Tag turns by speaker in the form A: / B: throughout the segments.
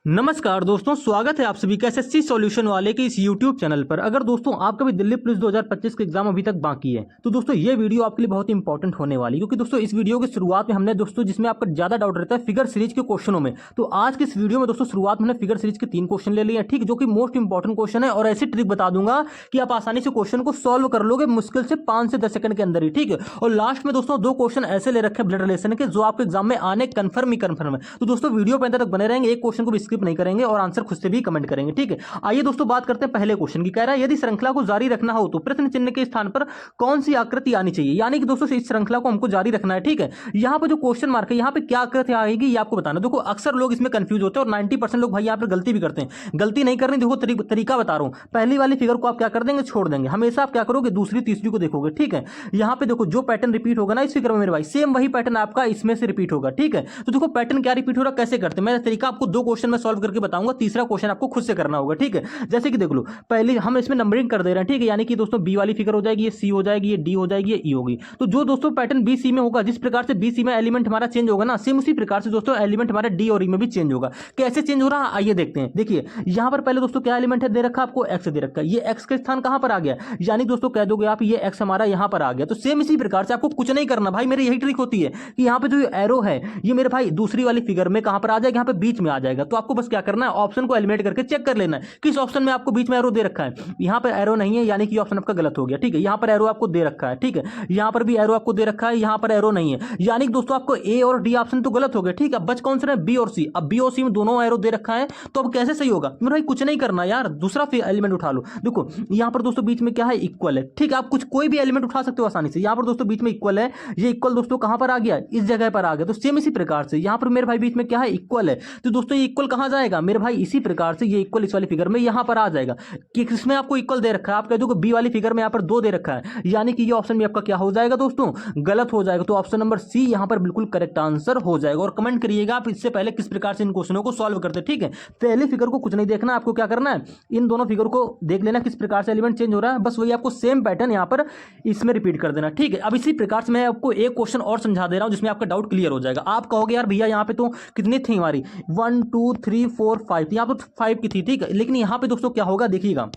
A: नमस्कार दोस्तों, स्वागत है आप सभी का एसएससी सॉल्यूशन वाले के इस यूट्यूब चैनल पर। अगर दोस्तों आपका भी दिल्ली पुलिस 2025 का एग्जाम अभी तक बाकी है तो दोस्तों ये वीडियो आपके लिए बहुत इंपॉर्टेंट होने वाली है, क्योंकि दोस्तों इस वीडियो की शुरुआत में हमने दोस्तों जिसमें आपका ज्यादा डाउट रहता है फिगर सीरीज के क्वेश्चनों में, तो आज की इस वीडियो में दोस्तों शुरुआत में हमने फिगर सीरीज के 3 क्वेश्चन ले लिए हैं, ठीक, जो कि मोस्ट इंपॉर्टेंट क्वेश्चन है और ऐसी ट्रिक बता दूंगा कि आप आसानी से क्वेश्चन को सॉल्व कर लोगे मुश्किल से 5 से 10 सेकंड के अंदर ही, ठीक है। और लास्ट में दोस्तों 2 क्वेश्चन ऐसे ले रखे ब्लड रिलेशन के जो आपके एग्जाम में आने कन्फर्म है। तो दोस्तों वीडियो पे अंत तक बने रहेंगे, एक क्वेश्चन को भी स्किप नहीं करेंगे और आंसर खुद से भी कमेंट करेंगे, ठीक है। आइए दोस्तों बात करते हैं पहले क्वेश्चन की। कह रहा है यदि श्रृंखला को जारी रखना हो तो प्रश्न चिन्ह के स्थान पर कौन सी आकृति आनी चाहिए, यानी कि दोस्तों इस श्रृंखला को हमको जारी रखना है, ठीक है। यहां पर जो क्वेश्चन मार्क है यहाँ पे क्या आकृति आएगी ये आपको बताना। देखो अक्सर लोग इसमें कंफ्यूज होते हैं और 90% लोग भाई यहाँ पर गलती भी करते हैं। गलती नहीं करनी, देखो तरीका बता रहा हूं। पहली वाली फिगर को आप क्या कर देंगे, छोड़ देंगे। हमेशा आप क्या करोगे, दूसरी तीसरी को देखोगे, ठीक है। यहाँ पे देखो जो पैटर्न रिपीट होगा ना इस फिगर में मेरे भाई, सेम वही पैटर्न आपका इसमें से रिपीट होगा, ठीक है। तो देखो पैटर्न क्या रिपीट हो रहा है, कैसे करते हैं, मैं तरीका आपको 2 क्वेश्चन में सॉल्व करके बताऊंगा, तीसरा क्वेश्चन आपको खुद से करना होगा, ठीक है। जैसे कि देख लो पहले हम इसमें नंबरिंग कर दे रहे हैं, ठीक है, यानी कि दोस्तों बी वाली फिगर हो जाएगी, ये सी हो जाएगी, ये डी हो जाएगी, ये ई होगी। तो जो दोस्तों पैटर्न बी सी में होगा, जिस प्रकार से बी सी में एलिमेंट हमारा चेंज होगा ना, सेम उसी प्रकार से दोस्तों एलिमेंट हमारा डी और ई में भी चेंज होगा। कैसे चेंज हो रहा है आइए देखते हैं। देखिए यहां पर पहले दोस्तों क्या एलिमेंट है दे रखा, आपको एक्स दे रखा है। ये एक्स का स्थान कहां पर आ गया, यानी दोस्तों कह दोगे आप ये एक्स हमारा यहां पर आ गया। तो सेम इसी प्रकार से आपको कुछ नहीं करना भाई, मेरी यही ट्रिक होती है कि यहां पे जो एरो है ये मेरे भाई दूसरी वाली फिगर में कहां पर आ जाएगा, यहां पे बीच में आ जाएगा। तो आपको बस क्या करना है, ऑप्शन को एलिमिनेट करके चेक कर लेना है किस ऑप्शन में आपको बीच में एरो दे रखा है। यहां पर एरो नहीं है, यानी कि ऑप्शन आपका गलत हो गया, ठीक है। यहां पर एरो आपको दे रखा है, ठीक है। यहां पर भी एरो आपको दे रखा है, यहां पर एरो नहीं है, यानी कि दोस्तों आपको ए और डी ऑप्शन तो गलत हो गया, ठीक है। अब बच कौन सा है, बी और सी। अब बी और सी में दोनों एरो दे रखा है, तो अब कैसे सही होगा मेरे भाई, कुछ नहीं करना यार, दूसरा एलिमेंट उठा लो। देखो यहां पर दोस्तों बीच में क्या है, इक्वल है, ठीक है। आप कुछ कोई भी एलिमेंट उठा सकते हो आसानी से। यहां पर दोस्तों बीच में इक्वल है, ये इक्वल दोस्तों कहां पर आ गया, इस जगह पर आ गया। तो सेम इसी प्रकार से यहां पर मेरे भाई बीच में क्या है, इक्वल है। तो दोस्तों ये इक्वल कहां जाएगा मेरे भाई, इसी प्रकार से ये इक्वल इस वाली फिगर में यहां पर आ जाएगा। कि किसमें आपको इक्वल दे रखा है, आप कह दो बी वाली फिगर में यहां पर 2 दे रखा है, यानी कि ये ऑप्शन भी आपका क्या हो जाएगा दोस्तों, गलत हो जाएगा। तो ऑप्शन नंबर सी यहां पर बिल्कुल करेक्ट आंसर हो जाएगा। और कमेंट करिएगा आप इससे पहले किस प्रकार से इन क्वेश्चनों को सॉल्व करते हैं, ठीक है। पहले फिगर को कुछ नहीं देखना, आपको क्या करना है, इन दोनों फिगर को देख लेना किस प्रकार से एलिमेंट चेंज हो रहा है, बस वही आपको सेम पैटर्न यहां पर इसमें रिपीट कर देना, ठीक है। अब इसी प्रकार से मैं आपको एक क्वेश्चन और समझा दे रहा हूं जिसमें आपका डाउट क्लियर हो जाएगा। आप कहोगे यार भैया यहाँ पे तो कितनी थी हमारी, 1 2 3 4 5, यहाँ पर 5 की थी, ठीक है। लेकिन यहाँ पे दोस्तों क्या होगा देखिएगा,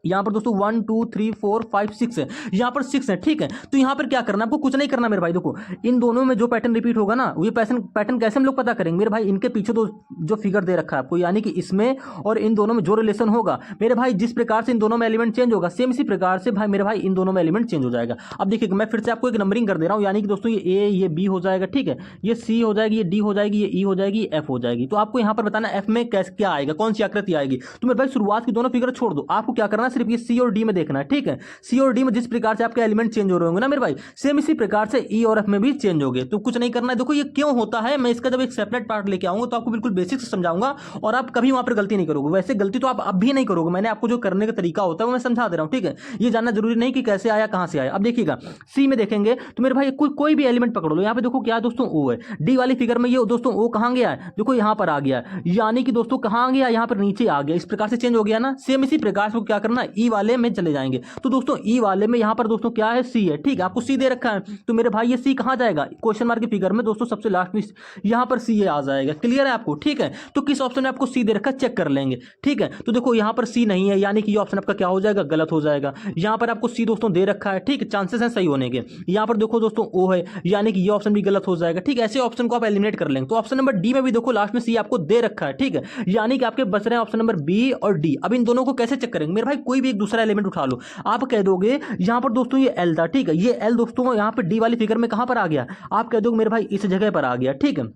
A: यहाँ पर दोस्तों 1 2 3 4 5 6 है, यहाँ पर 6 है, ठीक है। तो यहाँ पर क्या करना, आपको कुछ नहीं करना मेरे भाई। देखो इन दोनों में जो पैटर्न रिपीट होगा ना, ये पैटर्न कैसे हम लोग पता करेंगे मेरे भाई, इनके पीछे तो जो फिगर दे रखा है आपको, यानी कि इसमें और इन दोनों में जो रिलेशन होगा मेरे भाई, जिस प्रकार से इन दोनों में एलिमेंट चेंज होगा सेम इसी प्रकार से भाई मेरे भाई इन दोनों में एलिमेंट चेंज हो जाएगा। अब देखिए मैं फिर से आपको एक नंबरिंग कर दे रहा हूँ, यानी कि दोस्तों ये ए, ये बी हो जाएगा, ठीक है, ये सी हो जाएगी, ये डी हो जाएगी, ये ई हो जाएगी, एफ हो जाएगी। तो आपको यहाँ पर बताना एफ में कैसे क्या आएगा, कौन सी आकृति आएगी। तो मेरे भाई शुरुआत की दोनों फिगर छोड़ दो, आपको क्या करना है, सिर्फ ये सी और डी में देखना है, ठीक है। सी और डी में जिस प्रकार से आपके एलिमेंट चेंज हो रहे होंगे ना मेरे भाई, सेम इसी प्रकार से ई और एफ में भी चेंज होंगे। तो कुछ नहीं करना है। देखो ये क्यों होता है, मैं इसका जब एक सेपरेट पार्ट लेके आऊंगा तो आपको बिल्कुल बेसिक से समझाऊंगा और आप कभी वहां पर गलती नहीं करोगे। वैसे गलती तो आप अब भी नहीं करोगे, मैंने आपको जो करने का तरीका होता है वो मैं समझा दे रहा हूं, ठीक है। ये जानना जरूरी नहीं कि कैसे आया कहां से आया। अब देखिएगा सी में देखेंगे तो मेरे भाई कोई भी एलिमेंट पकड़ लो, यहाँ पे देखो क्या दोस्तों ओ है। डी वाली फिगर में ये दोस्तों ओ कहां गया है, देखो यहां पर आ गया, यानी कि दोस्तों कहां गया, यहां पर नीचे आ गया, इस प्रकार से चेंज हो गया ना। सेम इसी प्रकार से क्या करना, ई वाले में चले जाएंगे। तो दोस्तों ई वाले में यहां पर दोस्तों क्या है, सी है, ठीक है। आपको सी दे रखा है, तो मेरे भाई ये सी कहां जाएगा, क्वेश्चन मार्क की फिगर में दोस्तों सबसे लास्ट में यहां पर सी आ जाएगा। क्लियर है आपको, ठीक है। तो किस ऑप्शन में आपको सी दे रखा है चेक कर लेंगे, ठीक है। तो देखो यहां पर सी नहीं है, यानी कि ये ऑप्शन आपका क्या हो जाएगा, गलत हो जाएगा। यहां पर आपको सी दोस्तों दे रखा है, ठीक है, चांसेस हैं सही होने के। यहां पर देखो दोस्तों ओ है, यानी कि ये ऑप्शन भी गलत हो जाएगा, ठीक है। ऐसे ऑप्शन को आप एलिमिनेट कर लेंगे। तो ऑप्शन नंबर डी में भी देखो लास्ट में सी आपको दे रखा है, ठीक है, यानी कि आपके बच रहे हैं ऑप्शन नंबर बी और डी। अब इन दोनों को कैसे चेक करेंगे मेरे भाई, कोई भी एक दूसरा एलिमेंट उठा लो। आप कह दोगे यहां पर दोस्तों ये एल था, ठीक है, ये एल दोस्तों यहां पर डी वाली फिगर में कहां पर आ गया, आप कह दोगे मेरे भाई इस जगह पर आ गया, ठीक है।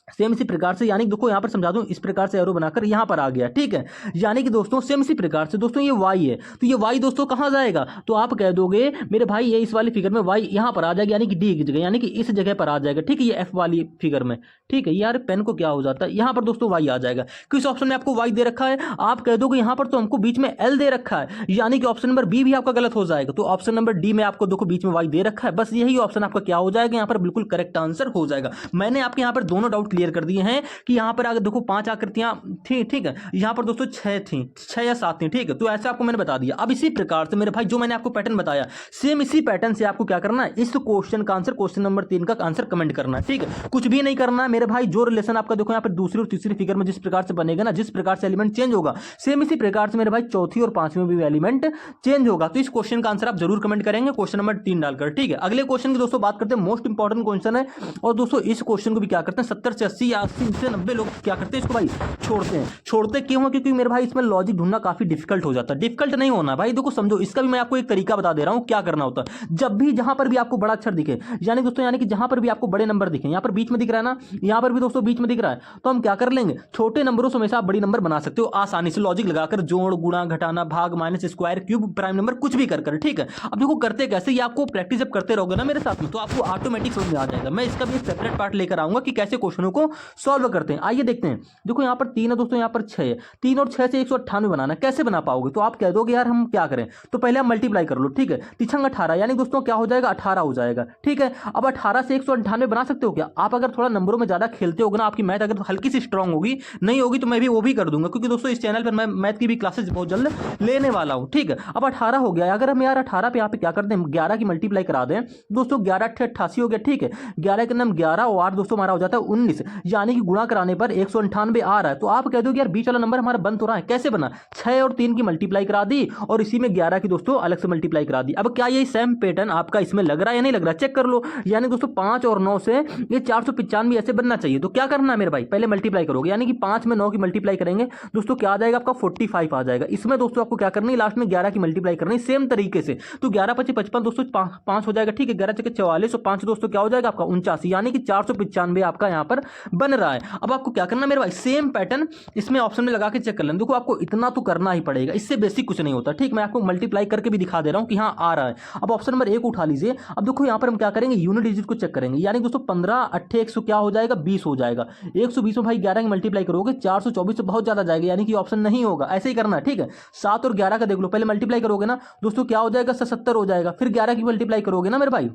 A: सेम इसी प्रकार से, यानी कि देखो यहां पर समझा दूं, इस प्रकार से एरो बनाकर यहां पर आ गया, ठीक है। यानी कि दोस्तों सेम इसी प्रकार से दोस्तों ये y है, तो ये y दोस्तों कहां जाएगा, तो आप कह दोगे मेरे भाई ये इस वाली फिगर में y यहां पर आ जाएगा, यानी कि d की जगह, यानी कि इस जगह पर आ जाएगा, ठीक है, ये f वाली फिगर में, ठीक है। यार पेन को क्या हो जाता है, यहां पर दोस्तों y आ जाएगा। किस ऑप्शन में आपको y दे रखा है, आप कह दोगे यहां पर तो हमको बीच में l दे रखा है, यानी कि ऑप्शन नंबर बी भी आपका गलत हो जाएगा। तो ऑप्शन नंबर डी में आपको देखो बीच में y दे रखा है, बस यही ऑप्शन आपका क्या हो जाएगा, यहां पर बिल्कुल करेक्ट आंसर हो जाएगा। मैंने आपके यहां पर दोनों डाउट क्लियर कर दिए हैं कि यहाँ पर अगर देखो 5 आकृतियां थी, ठीक है, यहाँ पर दोस्तों 6 थी, 6 या 7 थी, ठीक है। तो ऐसे आपको मैंने बता दिया। अब इसी प्रकार से मेरे भाई जो मैंने आपको पैटर्न बताया, सेम इसी पैटर्न से आपको क्या करना है, इस क्वेश्चन का आंसर, क्वेश्चन नंबर 3 का आंसर कमेंट करना है, ठीक है। कुछ भी नहीं करना है मेरे भाई। जो रिलेशन आपका देखो यहाँ पर दूसरी और तीसरी फिगर में जिस प्रकार से बनेगा ना, जिस प्रकार से एलिमेंट चेंज होगा, सेम इसी प्रकार से मेरे भाई चौथी और पांचवी में भी एलिमेंट चेंज होगा। तो इस क्वेश्चन का आंसर आप जरूर कमेंट करेंगे क्वेश्चन नंबर 3 डालकर, ठीक है। अगले क्वेश्चन की दोस्तों बात करते हैं, मोस्ट इंपॉर्टेंट क्वेश्चन है। और दोस्तों इस क्वेश्चन को भी क्या करते हैं, 70 से 80 या 80 से 90 लोग क्या करते हैं, इसको भाई छोड़ते क्यों है, क्योंकि मेरे भाई इसमें लॉजिक ढूंढना काफी डिफिकल्ट हो जाता है। डिफिकल्ट नहीं होना भाई, देखो समझो, इसका भी मैं आपको एक तरीका बता दे रहा हूं क्या करना होता है। जब भी जहां पर भी आपको बड़ा अक्षर दिखे, यानी दोस्तों, यानी कि जहां पर भी आपको बड़े नंबर दिखे, यहां पर बीच में दिख रहा है ना, यहां पर भी दोस्तों बीच में दिख रहा है, तो हम क्या कर लेंगे, छोटे नंबरों से हमेशा आप बड़ी नंबर बना सकते हो आसानी से, लॉजिक लगाकर, जोड़, गुणा, घटाना, भाग, minus, square, cube, prime number, कुछ भी कर, ठीक है। अब देखो करते कैसे, ये आपको प्रैक्टिस जब करते रहोगे ना मेरे साथ में, तो आपको ऑटोमेटिक समझ में आ जाएगा। मैं इसका भी एक सेपरेट पार्ट लेकर आऊंगा कि कैसे क्वेश्चनों को सॉल्व करते हैं। आइए देखते हैं। देखो यहाँ पर 3 है दोस्तों, यहाँ पर 6 है, 3 और 6 से 198 बनाना, कैसे बना पाओगे, तो आप कह दोगे यार हम क्या करें, तो पहले आप मल्टीप्लाई कर लो, ठीक है। 3 18, यानी दोस्तों क्या हो जाएगा, 18 हो जाएगा, ठीक है। अब 18 से 198 बना सकते हो क्या, आप अगर थोड़ा नंबरों में ज्यादा खेलते होगे ना, आपकी मैथ अगर हल्की सी स्ट्रांग होगी, नहीं होगी तो मैं भी वो भी कर दूंगा, क्योंकि दोस्तों इस चैनल पर मैं मैथ की भी क्लासेस बहुत जल्द लेने वाला हूं, ठीक है। अब 18 हो गया, अगर हम यार 18 पे यहाँ पे क्या करते हैं, 11 की मल्टीप्लाई करा दें दोस्तों, 11 × 88 हो गया, ठीक है। 11 के नाम 11 और 8 दोस्तों हमारा हो जाता है 19, यानी कि गुणा कराने पर 198 आ रहा है। तो आप कह दो कि यार बीच वाला नंबर हमारा बन तो रहा है, कैसे बना, 6 और 3 की मल्टीप्लाई करा दी और इसी में 11 की दोस्तों अलग से मल्टीप्लाई करा दी। अब क्या ये सेम पैटर्न आपका इसमें लग रहा है या नहीं लग रहा, चेक कर लो। यानी दोस्तों 5 और 9 से ये 495 ऐसे बनना चाहिए। तो क्या करना है मेरे भाई, पहले मल्टीप्लाई करोगे, यानी कि 5 में 9 की मल्टीप्लाई करेंगे दोस्तों, क्या आ जाएगा आपका 45 आ जाएगा। इसमें दोस्तों आपको क्या करनी है, लास्ट में 11 की मल्टीप्लाई करनी है सेम तरीके से। तो 11 × 5 = 55 दोस्तों, 5 हो जाएगा, ठीक है। 11 × 6 = 44 और 5 दोस्तों क्या हो जाएगा आपका 49, यानी कि 495 आपका यहाँ पर बन रहा है। अब आपको क्या करना मेरे भाई, सेम पैटर्न इसमें ऑप्शन में लगा के चेक कर लेना। देखो आपको इतना तो करना ही पड़ेगा, इससे बेसिक कुछ नहीं होता, ठीक। मैं आपको मल्टीप्लाई करके भी दिखा दे रहा हूं कि हाँ आ रहा है। अब ऑप्शन नंबर 1 उठा लीजिए। अब देखो यहाँ पर हम क्या करेंगे, यूनिट डिजिट को चेक करेंगे, यानी दोस्तों 15 8 100 क्या हो जाएगा, 20 हो जाएगा। 120 में भाई 11 की मल्टीप्लाई करोगे 424 से बहुत ज्यादा जाएगा, यानी कि ऑप्शन नहीं होगा, ऐसे ही करना है, ठीक है। 7 और 11 का देख लो, पहले मल्टीप्लाई करोगे ना दोस्तों, क्या हो जाएगा 70 हो जाएगा, फिर 11 की मल्टीप्लाई करोगे ना मेरे भाई,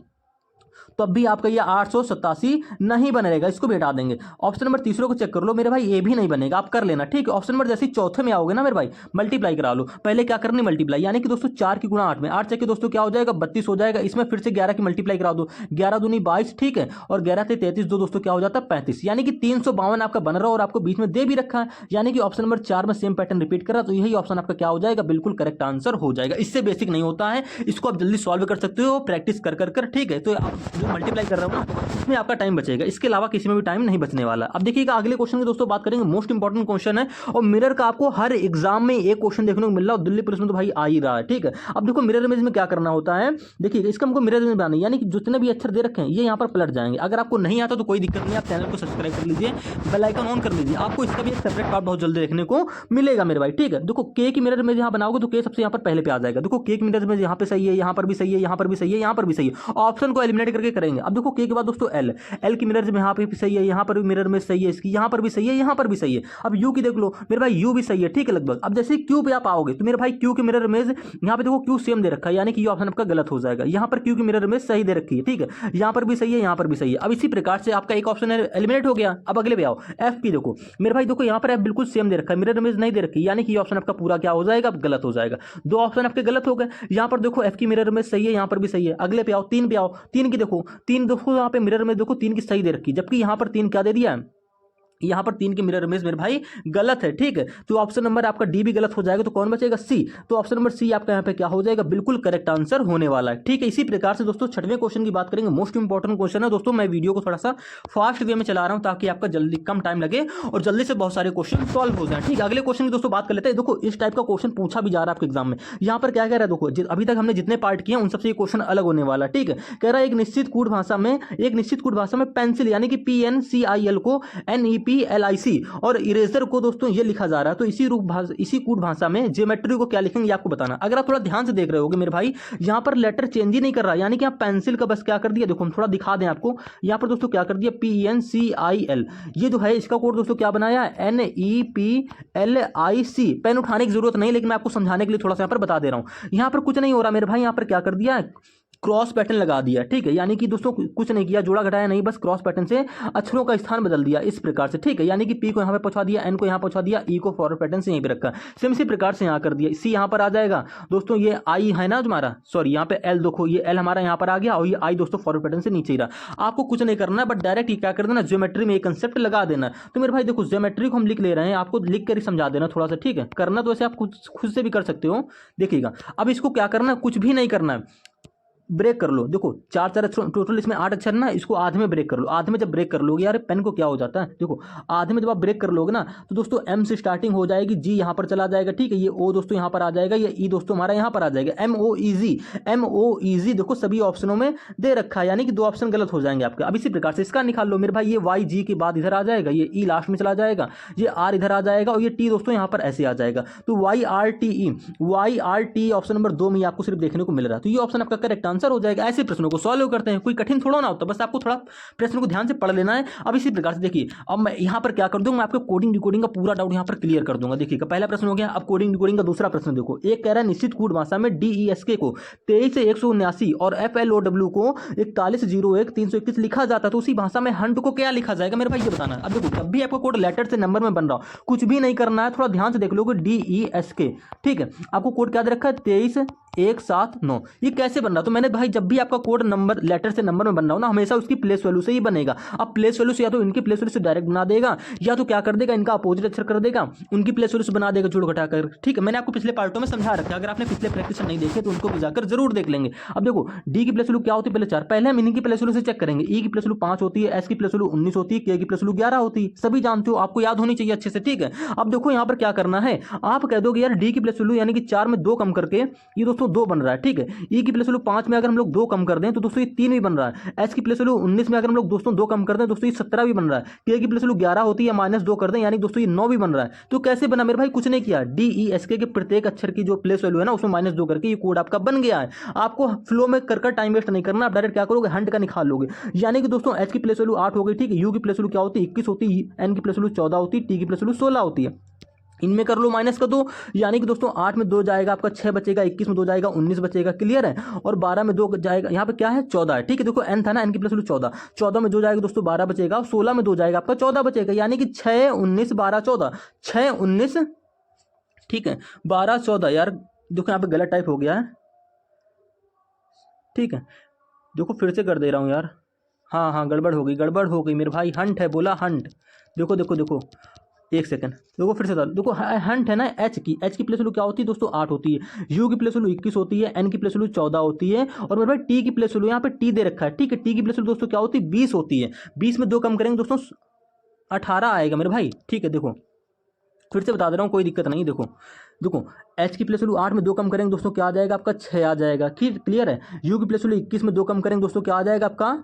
A: तब भी आपका ये 887 नहीं बनेगा, इसको भी हटा देंगे। ऑप्शन नंबर तीसरे को चेक कर लो मेरे भाई, ये भी नहीं बनेगा, आप कर लेना, ठीक है। ऑप्शन नंबर जैसे चौथे में आओगे ना मेरे भाई, मल्टीप्लाई करा लो, पहले क्या करनी मल्टीप्लाई, यानी कि दोस्तों 4 की गुणा 8 में, 8 चक्के दोस्तों क्या हो जाएगा 32 हो जाएगा। इसमें फिर से 11 की मल्टीप्लाई करा दो, 11 दूनी 22, ठीक है, और 11 से 33 दो दोस्तों क्या हो जाता है 35, यानी कि 352 आपका बन रहा है और आपको बीच में दे भी रखा है, यानी कि ऑप्शन नंबर 4 में सेम पैटर्न रिपीट कर रहा है। तो यही ऑप्शन आपका क्या हो जाएगा, बिल्कुल करेक्ट आंसर हो जाएगा। इससे बेसिक नहीं होता है, इसको आप जल्दी सॉल्व कर सकते हो प्रैक्टिस कर, ठीक है। तो आप जो मल्टीप्लाई कर रहे हो ना, इसमें आपका टाइम बचेगा, इसके अलावा किसी में भी टाइम नहीं बचने वाला। अब देखिएगा अगले क्वेश्चन की दोस्तों बात करेंगे, मोस्ट इंपॉर्टेंट क्वेश्चन है और मिरर का आपको हर एग्जाम में एक क्वेश्चन देखने को मिल रहा है, दिल्ली पुलिस में तो भाई आ ही रहा है, ठीक है। अब देखो मिरर इमेज में क्या करना होता है, देखिए इसका हमको मिरर इमेज बनानी है, यानी कि जितने भी अक्षर दे रखे हैं ये यहाँ पर पलट जाएंगे। अगर आपको नहीं आता तो कोई दिक्कत नहीं, आप चैनल को सब्सक्राइब कर लीजिए, बेल आइकन ऑन कर लीजिए, आपको इसका भी एक सेपरेट पार्ट बहुत जल्दी देखने को मिलेगा मेरे भाई, ठीक है। देखो के की मिरर इमेज यहाँ बनाओगे तो के सबसे यहाँ पर पहले पे आ जाएगा। देखो के की मिरर इमेज यहाँ पे सही है, यहाँ पर भी सही है, यहाँ पर भी सही है, यहाँ पर भी सही है, ऑप्शन को एलिमिनेट करके करेंगे। अब देखो के के बाद दोस्तों एल की मिरर में यहाँ पे भी सही है, यहाँ पर भी मिरर में सही है, इसकी यहाँ पर भी सही है, यहाँ पर भी सही है। अब यू की देख लो मेरे भाई, यू भी सही है, ठीक है लगभग। अब जैसे क्यू पे आप आओगे तो मेरे भाई क्यू की मिरर इमेज यहाँ पे देखो क्यू सेम दे रखा है, यानी कि ये ऑप्शन आपका गलत हो जाएगा। यहाँ पर क्यू की मिरर इमेज सही दे रखी है, ठीक है, यहाँ पर भी सही है, यहाँ पर भी सही है। अब इसी प्रकार से आपका एक ऑप्शन एलिमिनेट हो गया। अब अगले पे आओ, एफ पी देखो मेरे भाई, देखो यहाँ पर एफ बिल्कुल सेम दे रखा है, मिरर इमेज नहीं दे रखी, यानी कि ये ऑप्शन आपका पूरा क्या हो जाएगा, गलत हो जाएगा। 2 ऑप्शन आपके गलत हो गए। यहाँ पर देखो एफ की मिरर इमेज सही है, यहाँ पर भी सही है। अगले पे आओ, 3 पे आओ, 3 की देखो, 3 देखो यहाँ पे मिरर में देखो 3 की सही दे रखी, जबकि यहाँ पर 3 क्या दे दिया है, यहाँ पर 3 की मिरर इमेज मेरे भाई गलत है, ठीक है। तो ऑप्शन नंबर आपका डी भी गलत हो जाएगा, तो कौन बचेगा सी। तो ऑप्शन नंबर सी आपका यहाँ पे क्या हो जाएगा, बिल्कुल करेक्ट आंसर होने वाला है, ठीक है। इसी प्रकार से दोस्तों 6वें क्वेश्चन की बात करेंगे, मोस्ट इंपॉर्टेंट क्वेश्चन है दोस्तों। मैं वीडियो को थोड़ा सा फास्ट वे में चला रहा हूँ ताकि आपका जल्दी कम टाइम लगे और जल्दी से बहुत सारे क्वेश्चन सॉल्व हो जाए, ठीक है। अगले क्वेश्चन की दोस्तों बात कर लेते हैं। देखो इस टाइप का क्वेश्चन पूछा भी जा रहा है आपके एग्जाम में। यहाँ पर क्या कह रहा है, देखो अभी तक हमने जितने पार्ट किए उन सबसे ये क्वेश्चन अलग होने वाला, ठीक है। कह रहा है एक निश्चित कूट भाषा में पेंसिल यानी कि PNCIL को NEPLIC और इरेजर को दोस्तों ये लिखा जा रहा है। तो इसी कूट भाषा में ज्योमेट्री को क्या लिखेंगे आपको बताना। अगर आप थोड़ा ध्यान से देख रहे होगे मेरे भाई, यहाँ पर लेटर चेंज ही नहीं कर रहा, यानी कि आप पेंसिल का बस क्या कर दिया, देखो हम थोड़ा दिखा दें आपको। यहाँ पर दोस्तों क्या कर दिया, PNCIL, ये जो है इसका कोड दोस्तों क्या बनाया, NEPLIC। पेन उठाने की जरूरत नहीं, लेकिन मैं आपको समझाने के लिए थोड़ा सा यहाँ पर बता दे रहा हूँ। यहाँ पर कुछ नहीं हो रहा मेरे भाई, यहाँ पर क्या कर दिया क्रॉस पैटर्न लगा दिया, ठीक है, यानी कि दोस्तों कुछ नहीं किया, जोड़ा घटाया नहीं, बस क्रॉस पैटर्न से अक्षरों का स्थान बदल दिया इस प्रकार से, ठीक है, यानी कि पी को यहाँ पे पहुंचा दिया, एन को यहाँ पहुंचा दिया, ई को फॉरवर्ड पैटर्न से यहीं पे रखा, सेम इसी प्रकार से यहाँ कर दिया, सी यहाँ पर आ जाएगा दोस्तों, ये आई है ना तुम्हारा, सॉरी यहाँ पे एल, देखो ये एल हमारा यहाँ पर आ गया और ये आई दोस्तों फॉरवर्ड पैटर्न से नीचे ही रहा। आपको कुछ नहीं करना है, बट डायरेक्ट ये क्या कर देना, ज्योमेट्री में ये कंसेप्ट लगा देना। तो मेरे भाई देखो ज्योमेट्री को हम लिख ले रहे हैं, आपको लिख कर ही समझा देना थोड़ा सा, ठीक है, करना तो वैसे आप खुद से भी कर सकते हो, देखिएगा। अब इसको क्या करना है, कुछ भी नहीं करना है, ब्रेक कर लो, देखो चार चार अक्षर टोटल, इसमें 8 अक्षर ना, इसको आधे में ब्रेक कर लो। आधे में जब ब्रेक कर लोगे यार पेन को क्या हो जाता है, देखो आधे में जब आप ब्रेक कर लोगे ना तो दोस्तों एम से स्टार्टिंग हो जाएगी, जी यहाँ पर चला जाएगा, ठीक है, ये ओ दोस्तों यहाँ पर आ जाएगा, ये ई दोस्तों हमारा यहाँ पर आ जाएगा, एम ओ ईजी देखो सभी ऑप्शनों में दे रखा है, यानी कि 2 ऑप्शन गलत हो जाएंगे आपके। अब इसी प्रकार से इसका निकाल लो मेरे भाई, ये वाई जी के बाद इधर आ जाएगा, ये ई लास्ट में चला जाएगा, ये आर इधर आ जाएगा और ये टी दोस्तों यहाँ पर ऐसे आ जाएगा। तो वाई आर टी ऑप्शन नंबर 2 में आपको सिर्फ देखने को मिल रहा है, तो ये ऑप्शन आपका करेक्ट आंसर हो जाएगा। ऐसे प्रश्नों को सॉल्व करते हैं, कोई कठिन थोड़ा ना होता, बस आपको थोड़ा प्रश्न को ध्यान से पढ़ लेना है। अब इसी प्रकार से देखिए, अब मैं यहाँ पर क्या कर दूंगा, मैं आपको कोडिंग डिकोडिंग का पूरा डाउट यहाँ पर क्लियर कर दूंगा। देखिएगा पहला प्रश्न हो गया, अब कोडिंग डिकोडिंग का दूसरा प्रश्न देखो, एक कह रहा है निश्चित कूट भाषा में DESK को 23 से 179 और FLOW को 4101 321 लिखा जाता है, तो उसी भाषा में हंट को क्या लिखा जाएगा मेरे भाई, ये बताना है। अब देखो जब भी आपका कोड लेटर से नंबर में बन रहा हो, कुछ भी नहीं करना है, थोड़ा ध्यान से देख लोगे, DESK, ठीक है, आपको कोड क्या दे रखा है 23179, ये कैसे बन रहा, तो मैंने भाई जब भी आपका कोड नंबर लेटर से नंबर में बन रहा हो ना, हमेशा उसकी प्लेस वैल्यू से ही बनेगा। अब प्लेस वैल्यू से या तो इनकी प्लेस वैल्यू से डायरेक्ट बना देगा, या तो क्या कर देगा, इनका अपोजिट अक्षर कर देगा, उनकी प्लेस वैल्यू से बना देगा जोड़ घटा कर, ठीक है, मैंने आपको पिछले पार्टों में समझा रखा है, अगर आपने पिछले प्रैक्टिस नहीं देखे तो उनको जाकर जरूर देख लेंगे। अब देखो डी की प्लेस वैल्यू क्या होती है, पहले 4, पहले हम इन्हीं की प्लेस वैल्यू से चेक करेंगे, ई की प्लेस वैल्यू 5 होती है, एस की प्लेस वैल्यू 19 होती है, के की प्लेस वैल्यू 11 होती है, सभी जानते हो, आपको याद होनी चाहिए अच्छे से, ठीक है। अब देखो यहाँ पर क्या करना है, आप कह दोगे यार डी की प्लेस वैल्यू यानी कि 4 में 2 कम करके ये दोस्तों 2 बन रहा है, ठीक है, ई की प्लेस वैल्यू 5 में अगर हम लोग 2 कम कर दें तो दोस्तों ये 3 भी बन रहा है, एस की प्लेस वैल्यू 19 में अगर हम लोग दोस्तों 2 कम कर दें दोस्तों ये 17 भी बन रहा है, के की प्लेस वैल्यू 11 होती है, -2 कर दें यानी दोस्तों ये 9 भी बन रहा है। तो कैसे बना मेरे भाई, कुछ नहीं किया, DESK के प्रत्येक अक्षर की जो प्लेस वैल्यू है ना उसमें -2 करके ये कोड आपका बन गया है। आपको फ्लो में कर टाइम वेस्ट नहीं करना, आप डायरेक्ट क्या करोगे, हंट का निकाल लोगे, यानी कि दोस्तों एच की प्लेस वैल्यू 8 हो गई, ठीक है, यू की प्लेस वैल्यू क्या होती है 21 होती है, एन की प्लेस वैल्यू 14 होती है, टी की प्लेस वैल्यू 16 होती है, इनमें कर लो माइनस कर दो, यानी कि दोस्तों 8 में 2 जाएगा आपका 6 बचेगा, 21 में 2 जाएगा 19 बचेगा, क्लियर है, और 12 में 2 जाएगा, यहाँ पे क्या है 14 है, ठीक है, देखो एन था ना, एन की प्लस 14, 14 में 2 जाएगा दोस्तों 12 बचेगा, 16 में 2 जाएगा आपका 14 बचेगा, यानी कि 6 19 12 14, 6 19, ठीक है, 12 14, यार देखो यहाँ पे गलत टाइप हो गया है, ठीक है, देखो फिर से कर दे रहा हूँ यार, हाँ गड़बड़ हो गई मेरे भाई, हंट है बोला, हंट, देखो देखो देखो एक सेकंड, देखो फिर से देखो हंट है ना, एच की प्लेस वैल्यू क्या होती है दोस्तों 8 होती है, यू की प्लेस वैल्यू 21 होती है, एन की प्लेस वैल्यू 14 होती है, और मेरे भाई टी की प्लेस वैल्यू यहाँ पे टी दे रखा है, ठीक है, टी की प्लेस वैल्यू दोस्तों क्या होती है 20 होती है, 20 में 2 कम करेंगे दोस्तों 18 आएगा मेरे भाई, ठीक है, देखो फिर से बता दे रहा हूँ, कोई दिक्कत नहीं, देखो एच की प्लेस वैल्यू 8 में 2 कम करेंगे दोस्तों क्या आ जाएगा आपका 6 आ जाएगा, क्लियर है, यू की प्लेस वैल्यू 21 में 2 कम करेंगे दोस्तों क्या आ जाएगा आपका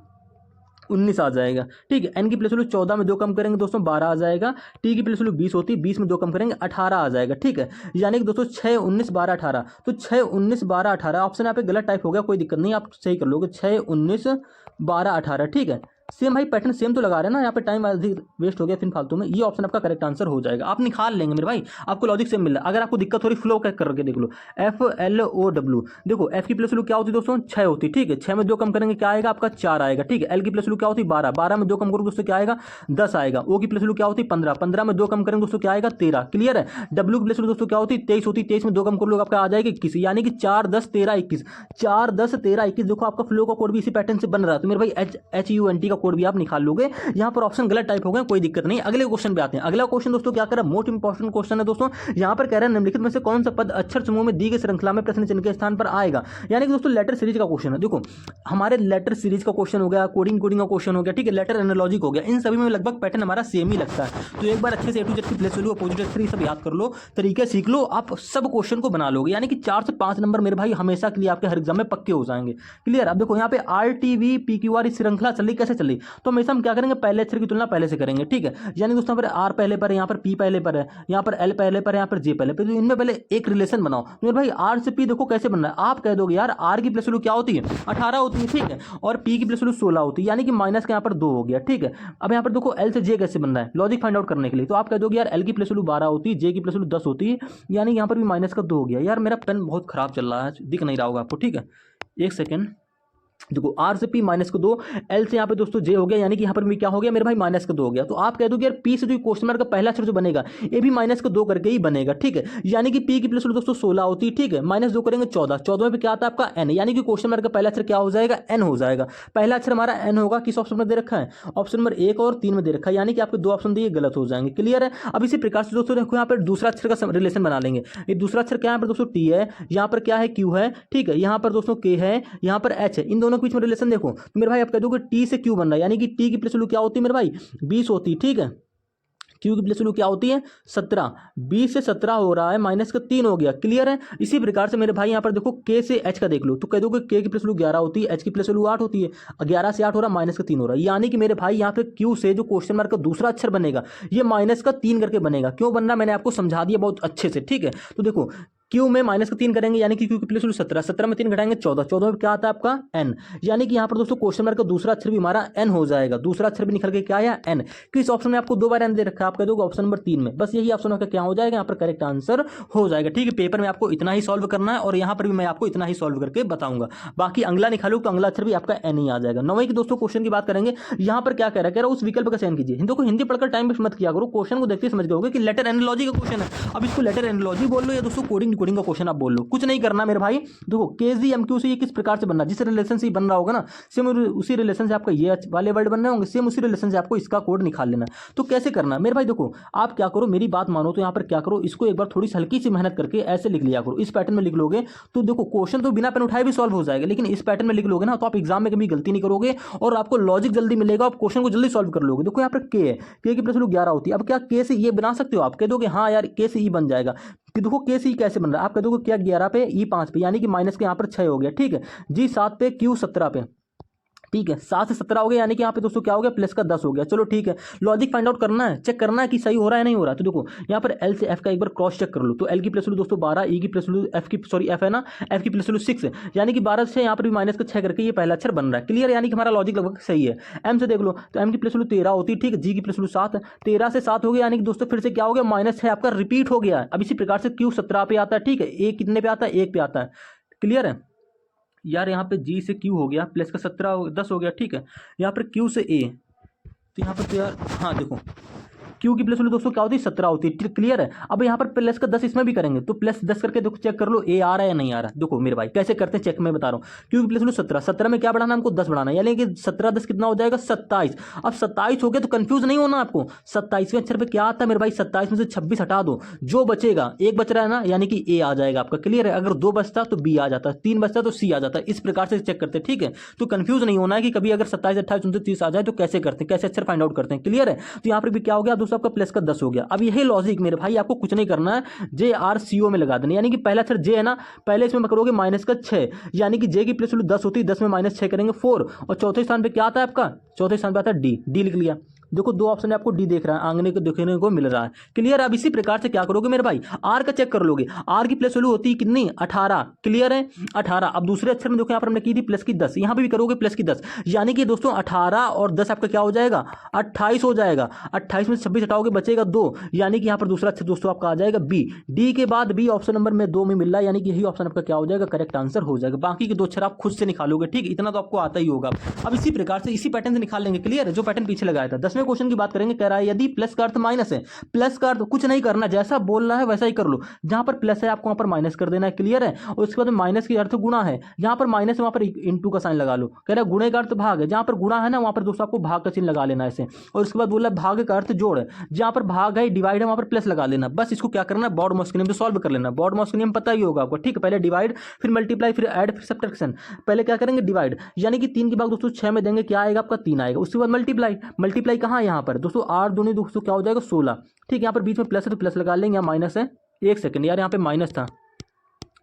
A: 19 आ जाएगा, ठीक है, एन की प्लेस वैल्यू 14 में 2 कम करेंगे दोस्तों 12 आ जाएगा, टी की प्लेस वैल्यू 20 होती है, 20 में 2 कम करेंगे 18 आ जाएगा, ठीक है, यानी कि दोस्तों 6 19 12 18, तो 6 19 12 18 ऑप्शन यहाँ पे गलत टाइप हो गया, कोई दिक्कत नहीं, आप सही कर लोगे, 6 19 12 18, ठीक है, सेम भाई पैटर्न सेम तो लगा रहे हैं ना, यहाँ पे टाइम अधिक वेस्ट हो गया फिर फालतू में, ये ऑप्शन आपका करेक्ट आंसर हो जाएगा, आप निकाल लेंगे मेरे भाई, आपको लॉजिक सेम मिल रहा है। अगर आपको दिक्कत हो रही फ्लो करके देख लो, FLOW, देखो एफ की प्लेस वैल्यू क्या होती है दोस्तों 6 होती है, ठीक है, 6 में 2 कम करेंगे क्या आएगा आपका 4 आएगा, ठीक है, एल की प्लेस वैल्यू क्या होती है 12, 12 में 2 कम करोगे दोस्तों क्या आएगा 10 आएगा, ओ की प्लेस वैल्यू क्या होती है 15, 15 में 2 कम करेंगे दोस्तों क्या आएगा 13, क्लियर है, डब्ल्यू की प्लेस वैल्यू दोस्तों क्या होती है 23 होती है, 23 में 2 कम कर लोगे आपका आ जाएगा 21, यानी कि 4 10 13 21, 4 10 13 21, देखो आपका फ्लो का कोड भी इसी पैटर्न से बन रहा है, तो मेरे भाई HUNT का कोड भी आप निकाल लोगे, यहाँ पर ऑप्शन गलत टाइप हो गए, कोई दिक्कत नहीं। अगले क्वेश्चन पे आते हैं। अगला क्वेश्चन दोस्तों क्या कर रहा है, मोस्ट इंपॉर्टेंट क्वेश्चन है दोस्तों, यहाँ पर कह रहा है निम्नलिखित में से कौन सा पद अक्षर समूह में दी गई श्रृंखला में प्रश्न चिन्ह के स्थान पर आएगा, यानी कि दोस्तों लेटर सीरीज का क्वेश्चन है। देखो हमारे लेटर सीरीज का क्वेश्चन हो गया, कोडिंग का क्वेश्चन हो गया, ठीक है, लेटर एनालॉजिक हो गया, इन सभी में लगभग पैटर्न हमारा सेम ही लगता है, तो एक बार अच्छे से A to Z की प्लेस वैल्यू अपोजिट अक्षर सब याद कर लो, तरीके सीख लो, आप सब क्वेश्चन को बना लोगे, यानी कि 4 से 5 नंबर मेरे भाई हमेशा के लिए आपके हर एग्जाम में पक्के हो जाएंगे, क्लियर। अब देखो यहाँ पे RTV PQR श्रृंखला चल रही, कैसे चल रही, तो हमेशा हम क्या करेंगे पहले अक्षर की तुलना पहले से करेंगे, ठीक है, यानी दोस्तों पर R पहले पर है, यहाँ पर P पहले पर है, यहाँ पर L पहले पर है, यहाँ पर J पहले पर, तो इनमें पहले एक रिलेशन बनाओ। तो मेरे भाई R से P देखो कैसे बन रहा है, आप कह दोगे यार R की प्लेस वैल्यू क्या होती है 18 होती है, ठीक है, और P की प्लेस वैल्यू 16 होती है, यानी कि माइनस का यहाँ पर 2 हो गया, ठीक है। अब यहाँ पर देखो L से J कैसे बन रहा है, लॉजिक फाइंड आउट करने के लिए, तो आप कह दोगे यार L की प्लेस वैल्यू 12 होती है, J की प्लेस वैल्यू 10 होती है, यानी यहाँ पर भी माइनस का 2 हो गया। यार मेरा पेन बहुत खराब चल रहा है, दिख नहीं रहा होगा आपको, ठीक है, एक सेकेंड, देखो आर से पी माइनस का 2, एल से यहाँ पे दोस्तों जे हो गया, यानी कि यहाँ पर भी क्या हो गया मेरे भाई माइनस का 2 हो गया। तो आप कह दो कि यार पी से जो क्वेश्चन मार्क का पहला अक्षर जो बनेगा ये भी माइनस का 2 करके ही बनेगा, ठीक है। यानी कि पी की प्लस दोस्तों 16 होती है, ठीक है, माइनस 2 करेंगे 14, 14 में क्या आता है आपका एन, यानी कि क्वेश्चन मार्क का पहला अक्षर क्या हो जाएगा एन हो जाएगा। पहला अक्षर हमारा एन होगा, किस ऑप्शन में दे रखा है, ऑप्शन नंबर 1 और 3 में दे रखा है, यानी कि आपके 2 ऑप्शन दिए गलत हो जाएंगे। क्लियर है। अब इसी प्रकार से दोस्तों देखो यहाँ पर दूसरा अक्षर का रिलेशन बना लेंगे। ये दूसरा अक्षर क्या है दोस्तों टी है, यहाँ पर क्या है क्यू है, ठीक है, यहाँ पर दोस्तों के है, यहाँ पर एच है, इन दोनों के बीच में रिलेशन देखो तो मेरे भाई आप कह दो कि टी से क्यू बन रहा है, यानी कि टी की प्लस वैल्यू क्या होती है मेरे भाई 20 होती है, ठीक है। क्यू की प्लस वैल्यू क्या होती है 17, 20 से 17 हो रहा है, माइनस का 3 हो गया। क्लियर है। इसी प्रकार से मेरे भाई यहाँ पर देखो के से एच का देख लो तो कह दो कि के की प्लस वैल्यू 11 होती है, एच की प्लस वैल्यू 8 होती है, 11 से 8 हो रहा है, माइनस का 3 हो रहा है, यानी कि मेरे भाई यहाँ पे क्यू से जो क्वेश्चन मार्क का दूसरा अक्षर बनेगा ये माइनस का 3 करके बनेगा। क्यों बन रहा है मैंने आपको समझा दिया बहुत अच्छे से, ठीक है। तो देखो क्यू में माइनस का 3 करेंगे, यानी कि क्यू की प्लस वैल्यू 17, 17 में 3 घटाएंगे 14, 14 में क्या आता है आपका एन, यानी कि यहाँ पर दोस्तों क्वेश्चन मार्क का दूसरा अक्षर भी हमारा एन हो जाएगा, दूसरा अक्षर भी निकल के क्या आया एन। किस ऑप्शन में आपको 2 बार एन दे रखा है, आप कह दोगे ऑप्शन नंबर 3 में, बस यही ऑप्शन का क्या हो जाएगा यहाँ पर करेक्ट आंसर हो जाएगा, ठीक है। पेपर में आपको इतना ही सॉल्व करना है और यहाँ पर भी मैं आपको इतना ही सॉल्व करके बताऊंगा। बाकी अगला निकालू तो अगला अक्षर भी आपका एन ही आ जाएगा। 9वें की दोस्तों क्वेश्चन की बात करेंगे, यहाँ पर क्या कह रहा है उस विकल्प का चयन कीजिए। हिंदू को हिंदी पढ़कर टाइम वेस्ट मत किया करो, क्वेश्चन को देखते समझ गए कि लेटर एनालॉजी का क्वेश्चन है। अब इसको लेटर एनालॉजी बोल लो या दोस्तों कोडिंग कोडिंग का क्वेश्चन आप बोल लो, कुछ नहीं करना मेरे भाई। देखो केजीएमक्यू से ये किस प्रकार से बनना, जिस रिलेशन से बन रहा होगा ना सेम उसी रिलेशन से आपका ये वाले वर्ड बनने होंगे, सेम उसी रिलेशन से आपको इसका कोड निकाल लेना। तो कैसे करना मेरे भाई, देखो आप क्या करो मेरी बात मानो तो यहाँ पर क्या करो, इसको एक बार थोड़ी सी हल्की सी मेहनत करके ऐसे लिख लिया करो, इस पैटर्न में लिख लोगे तो देखो क्वेश्चन तो बिना पेन उठाए भी सॉल्व हो जाएगा, लेकिन इस पैटर्न में लिख लोगे ना तो आप एग्जाम में कभी गलती नहीं करोगे और आपको लॉजिक जल्दी मिलेगा, आप क्वेश्चन को जल्दी सॉल्व कर लोगे। देखो यहाँ पर के है, के की प्लस 11 होती है, अब क्या के से ये बना सकते हो, आप कह दोगे हाँ यार के से ई बन जाएगा, कि देखो के सी कैसे बन रहा है, आप कह दोगे क्या 11 पे ई 5 पे, यानी कि माइनस के यहाँ पर 6 हो गया, ठीक है जी, 7 पे क्यू 17 पे, ठीक है 7 से 17 हो गया, यानी कि यहाँ पे दोस्तों क्या हो गया प्लस का 10 हो गया। चलो ठीक है, लॉजिक फाइंड आउट करना है, चेक करना है कि सही हो रहा है नहीं हो रहा है। तो देखो यहाँ पर एल से एफ का एक बार क्रॉस चेक कर लो, तो एल की प्लस वैल्यू दोस्तों 12, ई की प्लस वैल्यू एफ की सॉरी एफ है ना, एफ की प्लस वैल्यू 6 है, यानी कि 12 से यहाँ पर भी माइनस का 6 करके ये पहला अक्षर बन रहा है। क्लियर, यानी कि हमारा लॉजिक लगभग सही है। एम से देख लो तो एम की प्लस वैल्यू 13 होती है, ठीक है, जी की प्लस वैल्यू 7 है, 13 से 7 हो गया, यानी कि दोस्तों फिर से क्या हो गया माइनस 6 आपका रिपीट हो गया। अब इसी प्रकार से क्यू 17 पे आता है, ठीक है, ए कितने पे आता है 1 पे आता है। क्लियर है यार, यहाँ पे जी से क्यू हो गया, प्लस का 17 10 हो गया, ठीक है, यहाँ पर क्यू से ए, तो यहाँ पर तो यार हाँ देखो क्यू की प्लस वैल्यू दोस्तों क्या होती है 17 होती है। क्लियर है। अब यहाँ पर प्लस का 10 इसमें भी करेंगे तो प्लस 10 करके देखो चेक कर लो ए आ रहा है या नहीं आ रहा है। देखो मेरे भाई कैसे करते हैं चेक मैं बता रहा हूँ। क्यू की प्लस वैल्यू 17, 17 में क्या बढ़ाना हमको 10 बढ़ाना, यानी कि 17 10 कितना हो जाएगा 27। अब 27 हो गया तो कंफ्यूज नहीं होना आपको, 27वें अक्षर पे क्या आता है मेरे भाई 27 में से 26 हटा दो, जो बचेगा एक बच रहा है ना, यानी कि ए आ जाएगा आपका। क्लियर है। अगर 2 बचता तो बी आ जाता, 3 बचता तो सी आ जाता। इस प्रकार से चेक करते हैं, ठीक है। तो कंफ्यूज नहीं होना है कि कभी अगर 27 28 29 30 आ जाए तो कैसे करते हैं, कैसे अक्षर फाइंड आउट करते हैं। क्लियर है। तो यहाँ पर भी क्या हो गया दोस्तों आपका प्लस का 10 हो गया। अब यही लॉजिक मेरे भाई आपको कुछ नहीं करना है, जे आर सी ओ में लगा देना, यानी कि पहला अक्षर जे है ना, पहले इसमें करोगे माइनस का 6, यानी कि जे की प्लस वैल्यू 10 होती है, 10 में माइनस 6 करेंगे 4, और चौथे स्थान पे क्या आता है आपका, चौथे स्थान पे आता है डी, डी लिख लिया। देखो 2 ऑप्शन है आपको डी देख रहा है, आंगने को देखने को मिल रहा है। क्लियर। अब इसी प्रकार से क्या करोगे मेरे भाई आर का चेक कर लोगे, आर की प्लस वैल्यू होती है कितनी 18। क्लियर है 18। अब दूसरे अक्षर में देखो यहाँ पर हमने की थी प्लस की 10, यहाँ पे भी करोगे प्लस की 10, यानी कि दोस्तों 18 और 10 आपका क्या हो जाएगा 28 हो जाएगा। 28 में 26 हटाओगे बचेगा 2, यानी कि यहाँ पर दूसरा अक्षर दोस्तों आपका आ जाएगा बी। डी के बाद बी ऑप्शन नंबर में 2 में मिल रहा है, यानी कि यही ऑप्शन आपका क्या हो जाएगा करेक्ट आंसर हो जाएगा। बाकी के 2 अक्षर आप खुद से निकालोगे, ठीक, इतना तो आपको आता ही होगा। अब इसी प्रकार से इसी पैटर्न से निकाल लेंगे। क्लियर है। जो पैटर्न पीछे लगाया था। 10वें क्वेश्चन की बात करेंगे, कह रहा है यदि प्लस का अर्थ माइनस है, प्लस का अर्थ कुछ नहीं करना, जैसा बोल रहा है वैसा ही कर लो। जहां पर प्लस है आपको वहां पर माइनस कर देना है। क्लियर है। और उसके बाद माइनस की अर्थ गुणा है, जहां पर माइनस है वहां पर इंटू का साइन लगा लो। कह रहा है गुणे का अर्थ भाग है, जहां पर गुणा है ना वहां पर दोस्तों आपको भाग का चिन्ह लगा लेना ऐसे। और उसके बाद बोला भाग का अर्थ जोड़ है, जहां पर भाग है डिवाइड है वहां पर प्लस लगा लेना। बस इसको क्या करना है बॉड मॉस के नियम से सॉल्व कर लेना। बॉड मॉस के नियम पता ही होगा आपको, ठीक है। पहले डिवाइड, फिर मल्टीप्लाई, फिर ऐड, फिर सब्ट्रैक्शन। पहले क्या करेंगे डिवाइड, यानी कि 3 की भाग दोस्तों 6 में देंगे, क्या आएगा आपका 3 आएगा। उसके बाद मल्टीप्लाई, मल्टीप्लाई कहाँ यहाँ पर दोस्तों 8 दूनी दोस्तों क्या हो जाएगा 16, ठीक है। यहाँ पर बीच में प्लस है तो प्लस लगा लेंगे, यहाँ माइनस है, 1 सेकंड यार यहाँ पे माइनस था,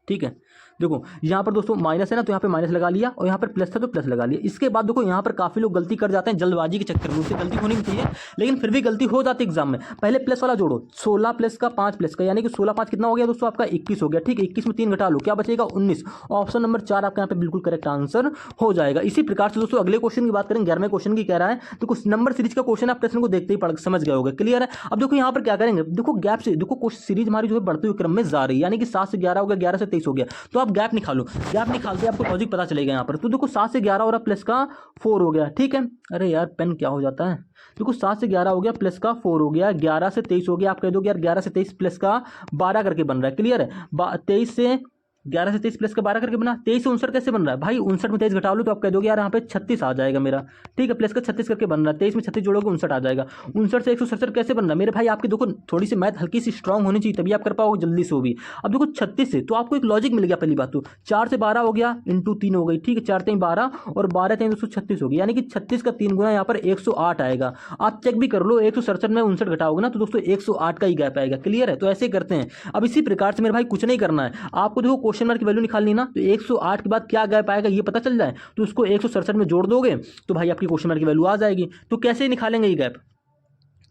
A: ठीक है। देखो यहाँ पर दोस्तों माइनस है ना तो यहाँ पे माइनस लगा लिया, और यहाँ पर प्लस था तो प्लस लगा लिया। इसके बाद देखो यहाँ पर काफी लोग गलती कर जाते हैं जल्दबाजी के चक्कर में, उससे गलती होनी नहीं चाहिए, लेकिन फिर भी गलती हो जाती है एग्जाम में। पहले प्लस वाला जोड़ो, 16 प्लस का 5 प्लस का, यानी कि 16 5 कितना हो गया दोस्तों आपका 21 हो गया, ठीक है। 21 में 3 घटा लो, क्या बचेगा 19। ऑप्शन नंबर 4 आपका यहाँ पे बिल्कुल करेक्ट आंसर हो जाएगा। इसी प्रकार से दोस्तों अगले क्वेश्चन की बात करें, 11वें क्वेश्चन की कह रहा है, देखो नंबर सीरीज का क्वेश्चन आप प्रश्न को देखते ही पढ़ समझ गए होगे। क्लियर है। अब देखो यहाँ पर क्या करेंगे, देखो गैप से देखो सीरीज हमारी जो है बढ़ते हुए क्रम में जा रही है, यानी कि 7 से 11 हो गया, 11 से 23 हो गया, तो आप आप गैप निकालो, गैप निकालते आपको लॉजिक पता चलेगा यहाँ पर। तो देखो 7 से 11 हो रहा प्लस का 4 हो गया, ठीक है। अरे यार पेन क्या हो जाता है। देखो 7 से 11 हो गया प्लस का 4 हो गया, 11 से 23 हो गया। आप कह दोगे यार 11 से 23 प्लस का 12 करके बन रहा है, क्लियर है। 23 से 11 से 23 प्लस का 12 करके बना। 23 से 59 कैसे बन रहा है भाई, 59 में 23 घटा लो तो आप कह दोगे यार यहाँ पे 36 आ जाएगा मेरा, ठीक है। प्लस का 36 करके बन रहा है, 23 में 36 जोड़ोगे 59 आ जाएगा। 59 से 167 कैसे बन रहा है मेरे भाई, आपकी देखो थोड़ी सी मैथ हल्की सी स्ट्रांग होनी चाहिए तभी आप कर पाओगे जल्दी से वो भी। अब देखो 36 से तो आपको एक लॉजिक मिल गया पहली बात तो, 4 से 12 हो गया इंटू 3 हो गई, ठीक है। 4 3 12 और 12 3 236 हो गई, यानी कि 36 का 3 गुना यहाँ पर 108 आएगा। आप चेक भी कर लो, 167 में 59 घटाओगे ना तो दोस्तों 108 का ही गैप आएगा, क्लियर है। तो ऐसे करते हैं। अब इसी प्रकार से मेरे भाई कुछ नहीं करना है आपको, देखो क्वेश्चन मार्क की वैल्यू निकालनी ना, तो 108 के बाद क्या गैप आएगा ये पता चल जाए तो उसको 167 में जोड़ दोगे तो भाई आपकी क्वेश्चन मार्क की वैल्यू आ जाएगी। तो कैसे निकालेंगे ये गैप,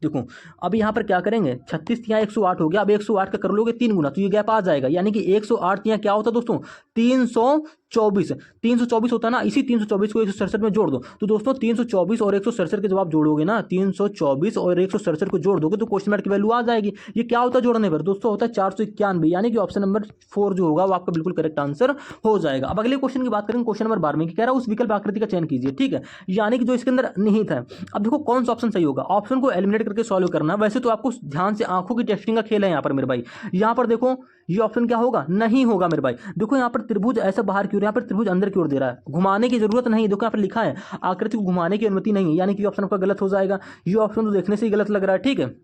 A: देखो अब यहाँ पर क्या करेंगे, 36 यहाँ 108 हो गया, अब 108 का कर लोगे 3 गुना तो ये गैप आ जाएगा, यानी कि 108 यहाँ क्या होता है दोस्तों 324 होता है ना। इसी 324 को 167 में जोड़ दो तो दोस्तों 324 और 167 के जब आप जोड़ोगे ना, 324 और 167 को जोड़ दोगे तो क्वेश्चन मार्क की वैल्यू आ जाएगी। ये क्या होता है जोड़ने पर दोस्तों, होता है 491, यानी कि ऑप्शन नंबर 4 जो होगा वो आपका बिल्कुल करेक्ट आंसर हो जाएगा। अब अगले क्वेश्चन की बात करेंगे, क्वेश्चन नंबर 12 में कह रहा है उस विकल्प आकृति का चयन कीजिए, ठीक है, यानी कि जो इसके अंदर निहित है। अब देखो कौन सा ऑप्शन सही होगा, ऑप्शन को एलिमिनेट करके सॉल्व करना है। वैसे तो आपको ध्यान से आंखों की टेस्टिंग का खेल है यहाँ पर मेरे भाई। यहाँ पर देखो ये ऑप्शन क्या होगा, नहीं होगा मेरे भाई। देखो यहाँ पर त्रिभुज ऐसा बाहर की ओर, यहाँ पर त्रिभुज अंदर की ओर दे रहा है, घुमाने की जरूरत नहीं है। देखो यहाँ पर लिखा है आकृति को घुमाने की अनुमति नहीं है, यानी कि ऑप्शन आपका गलत हो जाएगा। ये ऑप्शन तो देखने से ही गलत लग रहा है, ठीक है,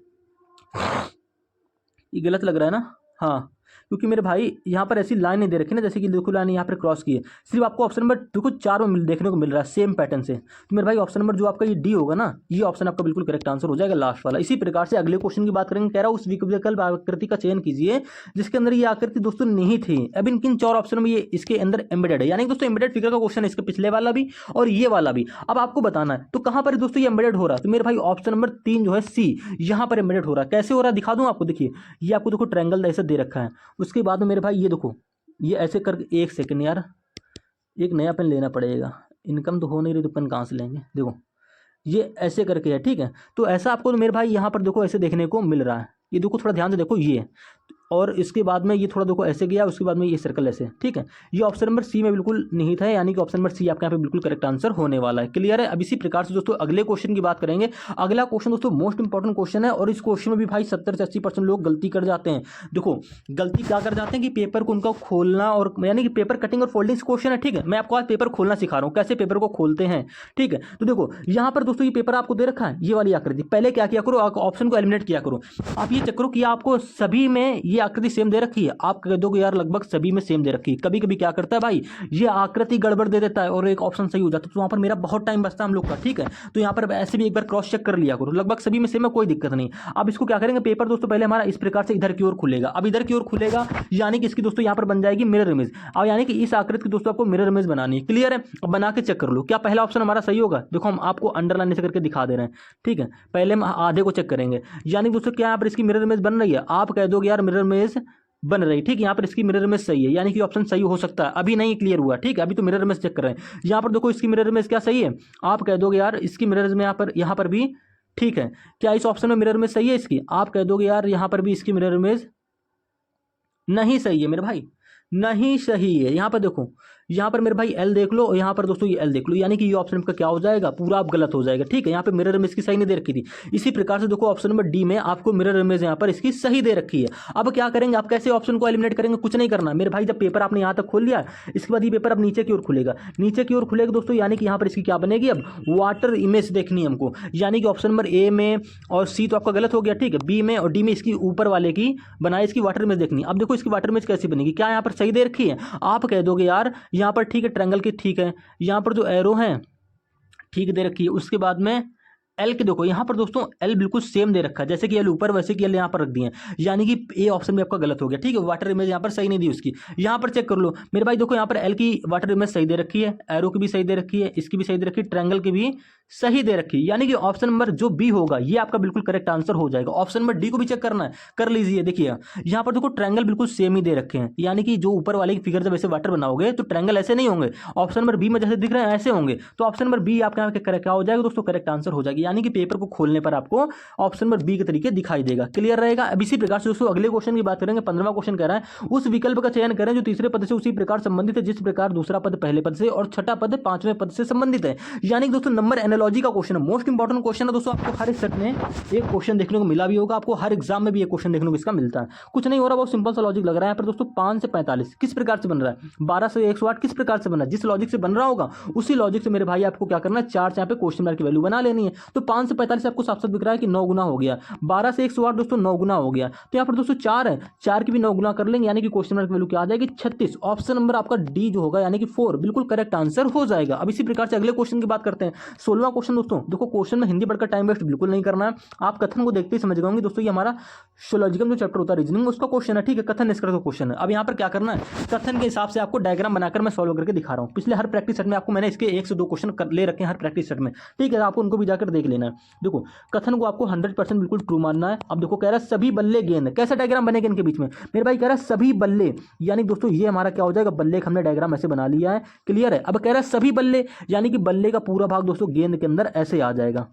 A: ये गलत लग रहा है ना, हाँ, क्योंकि मेरे भाई यहाँ पर ऐसी लाइन नहीं दे रखी ना, जैसे कि देखो लाइन यहाँ पर क्रॉस की है। सिर्फ आपको ऑप्शन नंबर देखो 4 में देखने को मिल रहा है सेम पैटर्न से। तो मेरे भाई ऑप्शन नंबर जो आपका ये डी होगा ना, ये ऑप्शन आपका बिल्कुल करेक्ट आंसर हो जाएगा लास्ट वाला। इसी प्रकार से अगले क्वेश्चन की बात करेंगे, कह रहा है उस विकल्प आकृति का चयन कीजिए जिसके अंदर ये आकृति दोस्तों नहीं थी। अब इन किन 4 ऑप्शन में ये इसके अंदर एम्बेडेड है, यानी दोस्तों एम्बेडेड फिगर का क्वेश्चन है, इसके पिछले वाला भी और ये वाला भी। अब आपको बताना है तो कहां पर दोस्तों ये एम्बेडेड हो रहा है, तो मेरे भाई ऑप्शन नंबर 3 जो है सी, यहां पर एम्बेडेड हो रहा है। कैसे हो रहा है दिखा दूं आपको, देखिए ये आपको देखो ट्रायंगल ऐसा दे रखा है। उसके बाद में मेरे भाई ये देखो ये ऐसे करके, एक सेकंड यार एक नया पेन लेना पड़ेगा, इनकम तो हो नहीं रही तो पेन कहाँ से लेंगे। देखो ये ऐसे करके है, ठीक है। तो ऐसा आपको तो मेरे भाई यहाँ पर देखो ऐसे देखने को मिल रहा है। ये देखो थोड़ा ध्यान से देखो ये, और इसके बाद में ये थोड़ा देखो ऐसे गया, उसके बाद में ये सर्कल ऐसे, ठीक है। ये ऑप्शन नंबर सी में बिल्कुल निहित है, यानी कि ऑप्शन नंबर सी आपके यहाँ पे बिल्कुल करेक्ट आंसर होने वाला है, क्लियर है। अब इसी प्रकार से दोस्तों अगले क्वेश्चन की बात करेंगे। अगला क्वेश्चन दोस्तों मोस्ट इंपॉर्टेंट क्वेश्चन है, और इस क्वेश्चन में भी भाई 70 से 80% लोग गलती कर जाते हैं। देखो गलती क्या कर जाते हैं कि पेपर को उनका खोलना, और यानी कि पेपर कटिंग और फोल्डिंग क्वेश्चन है, ठीक है। मैं आपको आज पेपर खोलना सिखा रहा हूँ, कैसे पेपर को खोलते हैं, ठीक है। तो देखो यहाँ पर दोस्तों ये पेपर आपको दे रखा है, ये वाली आकृति, पहले क्या किया करो, ऑप्शन को एलिमिनेट किया करो। आप ये चेक करो कि आपको सभी में ये आकृति सेम दे रखी है, आप कह दोगे यार लगभग सभी में सेम दे रखी है। कभी कभी क्या करता है भाई, ये आकृति गड़बड़ दे देता है और एक ऑप्शन सही हो जाता है, तो वहां पर मेरा बहुत टाइम बचता है हम लोग का, ठीक है। तो यहाँ पर ऐसे भी एक बार क्रॉस चेक कर लिया करो, लगभग सभी में सेम है, कोई दिक्कत नहीं। अब इसको क्या करेंगे, पेपर दोस्तों पहले हमारा इस प्रकार से इधर की ओर खुलेगा। अब इधर की ओर खुलेगा यानी कि इसकी दोस्तों यहाँ पर बन जाएगी मिरर इमेज। अब यानी कि इस आकृति की दोस्तों आपको मिरर इमेज बनानी है, क्लियर है। अब बना के चेक कर लो क्या पहला ऑप्शन हमारा सही होगा। देखो हम आपको अंडरलाइन से करके दिखा दे रहे हैं, ठीक है। पहले हम आधे को चेक करेंगे, यानी दोस्तों क्या यहाँ पर इसकी मिरर इमेज बन रही है, आप कह दोगे यार मिरर इमेज बन रही, ठीक है। यहाँ पर इसकी मिरर इमेज सही है, यानी कि ऑप्शन सही हो सकता है, अभी नहीं क्लियर हुआ, ठीक है। अभी तो मिरर इमेज चेक कर रहे हैं। यहाँ पर देखो इसकी मिरर इमेज क्या सही है, आप कह दोगे यार इसकी मिरर इमेज यहाँ पर भी, ठीक है। क्या इस ऑप्शन में मिरर इमेज सही है इसकी, आप कह दोगे यार यहाँ पर भी इसकी मिरर इमेज नहीं सही है मेरे भाई, नहीं सही है। यहाँ पर देखो, यहाँ पर मेरे भाई एल देख लो और यहाँ पर दोस्तों ये एल देख लो, यानी कि ये ऑप्शन का क्या हो जाएगा, पूरा आप गलत हो जाएगा, ठीक है। यहाँ पे मिरर इमेज की सही नहीं दे रखी थी। इसी प्रकार से देखो ऑप्शन नंबर डी में आपको मिरर इमेज यहाँ पर इसकी सही दे रखी है। अब क्या करेंगे, आप कैसे ऑप्शन को एलिमिनेट करेंगे, कुछ नहीं करना मेरे भाई। जब पेपर आपने यहाँ तक खोल लिया, इसके बाद ये पेपर अब नीचे की ओर खुलेगा, नीचे की ओर खुलेगा दोस्तों, यानी कि यहाँ पर इसकी क्या बनेगी, अब वाटर इमेज देखनी है हमको, यानी कि ऑप्शन नंबर ए में और सी तो आपका गलत हो गया, ठीक है। बी में और डी में इसकी ऊपर वाले की बनाए, इसकी वाटर इमेज देखनी। अब देखो इसकी वाटर इमेज कैसी बनेगी, क्या यहाँ पर सही दे रखी है, आप कह दोगे यार यहाँ पर ठीक है ट्रायंगल की, ठीक है। यहाँ पर जो एरो है ठीक दे रखी है। उसके बाद में एल के देखो यहाँ पर दोस्तों एल बिल्कुल सेम दे रखा है, जैसे कि एल ऊपर वैसे कि एल यहाँ पर रख दिए हैं, यानी कि ए ऑप्शन में आपका गलत हो गया, ठीक है। वाटर इमेज यहाँ पर सही नहीं दी उसकी, यहाँ पर चेक कर लो मेरे भाई। देखो यहाँ पर एल की वाटर इमेज सही दे रखी है, एरो की भी सही दे रखी है, इसकी भी सही दे रखी है, ट्रायंगल की भी सही दे रखी है, यानी कि ऑप्शन नंबर जो बी होगा ये आपका बिल्कुल करेक्ट आंसर हो जाएगा। ऑप्शन नंबर डी को भी चेक करना है, कर लीजिए। देखिए यहाँ पर देखो ट्रायंगल बिल्कुल सेम ही दे रखे हैं, यानी कि जो ऊपर वाले की फिगर जब ऐसे वाटर बनाओगे तो ट्रायंगल ऐसे नहीं होंगे, ऑप्शन नंबर बी में जैसे दिख रहे हैं ऐसे होंगे। तो ऑप्शन नंबर बी आपका क्या हो जाएगा दोस्तों, करेक्ट आंसर हो जाएगी, यानी कि पेपर को खोलने पर आपको ऑप्शन नंबर बी के तरीके दिखाई देगा। क्लियर रहेगा। अब इसी प्रकार से दोस्तों अगले क्वेश्चन की बात करेंगे। 15वां क्वेश्चन कह रहा है उस विकल्प का चयन करें जो तीसरे पद से उसी प्रकार संबंधित है जिस प्रकार दूसरा पद पहले पद से और छठा पद पांचवें पद से संबंधित है। यानी कि दोस्तों नंबर एनालॉजी का क्वेश्चन है, मोस्ट इंपॉर्टेंट क्वेश्चन है दोस्तों। आपको हर एक सेट में एक क्वेश्चन देखने को मिला भी होगा, आपको हर एग्जाम में भी एक क्वेश्चन देखने को इसका मिलता है। कुछ नहीं हो रहा, बहुत सिंपल सा लॉजिक लग रहा है पर दोस्तों। 5 से 45 किस प्रकार से बन रहा है, 12 से 108 किस प्रकार से बन रहा है, जिस लॉजिक से बन रहा होगा उसी लॉजिक से मेरे भाई आपको क्या करना है, 4 से यहाँ पे क्वेश्चन मार्क की वैल्यू बना लेनी है। तो 5 से 45 आपको साफ साफ दिख रहा है कि 9 गुना हो गया, 12 से 108 दोस्तों 9 गुना हो गया। तो यहाँ पर दोस्तों 4 है, 4 की भी 9 गुना कर लेंगे, यानी कि क्वेश्चन मार्क की वैल्यू क्या आ जाएगी, 36। ऑप्शन नंबर आपका डी जो होगा यानी कि 4 बिल्कुल करेक्ट आंसर हो जाएगा। अब इसी प्रकार से अगले क्वेश्चन की बात करते हैं। 16वां क्वेश्चन दोस्तों। देखो क्वेश्चन में हिंदी पढ़कर टाइम वेस्ट बिल्कुल नहीं करना है, आप कथन को देखते ही समझ गए होंगे दोस्तों। ये हमारा सोलॉजिकल जो चैप्टर होता है रीजनिंग उसका क्वेश्चन है, ठीक है, कथन निष्कर्ष का क्वेश्चन है। अब यहाँ पर क्या करना है, कथन के हिसाब से आपको डायग्राम बनाकर मैं सॉल्व करके दिखा रहा हूँ। पिछले हर प्रैक्टिस सेट में आपको मैंने इसके 1 से 2 क्वेश्चन ले रखे हैं हर प्रैक्टिस सेट में, ठीक है, आपको उनको भी जाकर देख लेना है। देखो कथन को आपको 100% बिल्कुल ट्रू मानना है। अब देखो कह रहा है सभी बल्ले गेंद, कैसा डायग्राम बनेगा इनके बीच में, मेरे भाई कह रहा है सभी बल्ले, यानी दोस्तों ये हमारा क्या हो जाएगा, बल्ले का हमने डायग्राम ऐसे बना लिया है। क्लियर है। अब कह रहा है सभी बल्ले, यानी कि बल्ले का पूरा भाग दोस्तों गेंद के अंदर ऐसे आ जाएगा,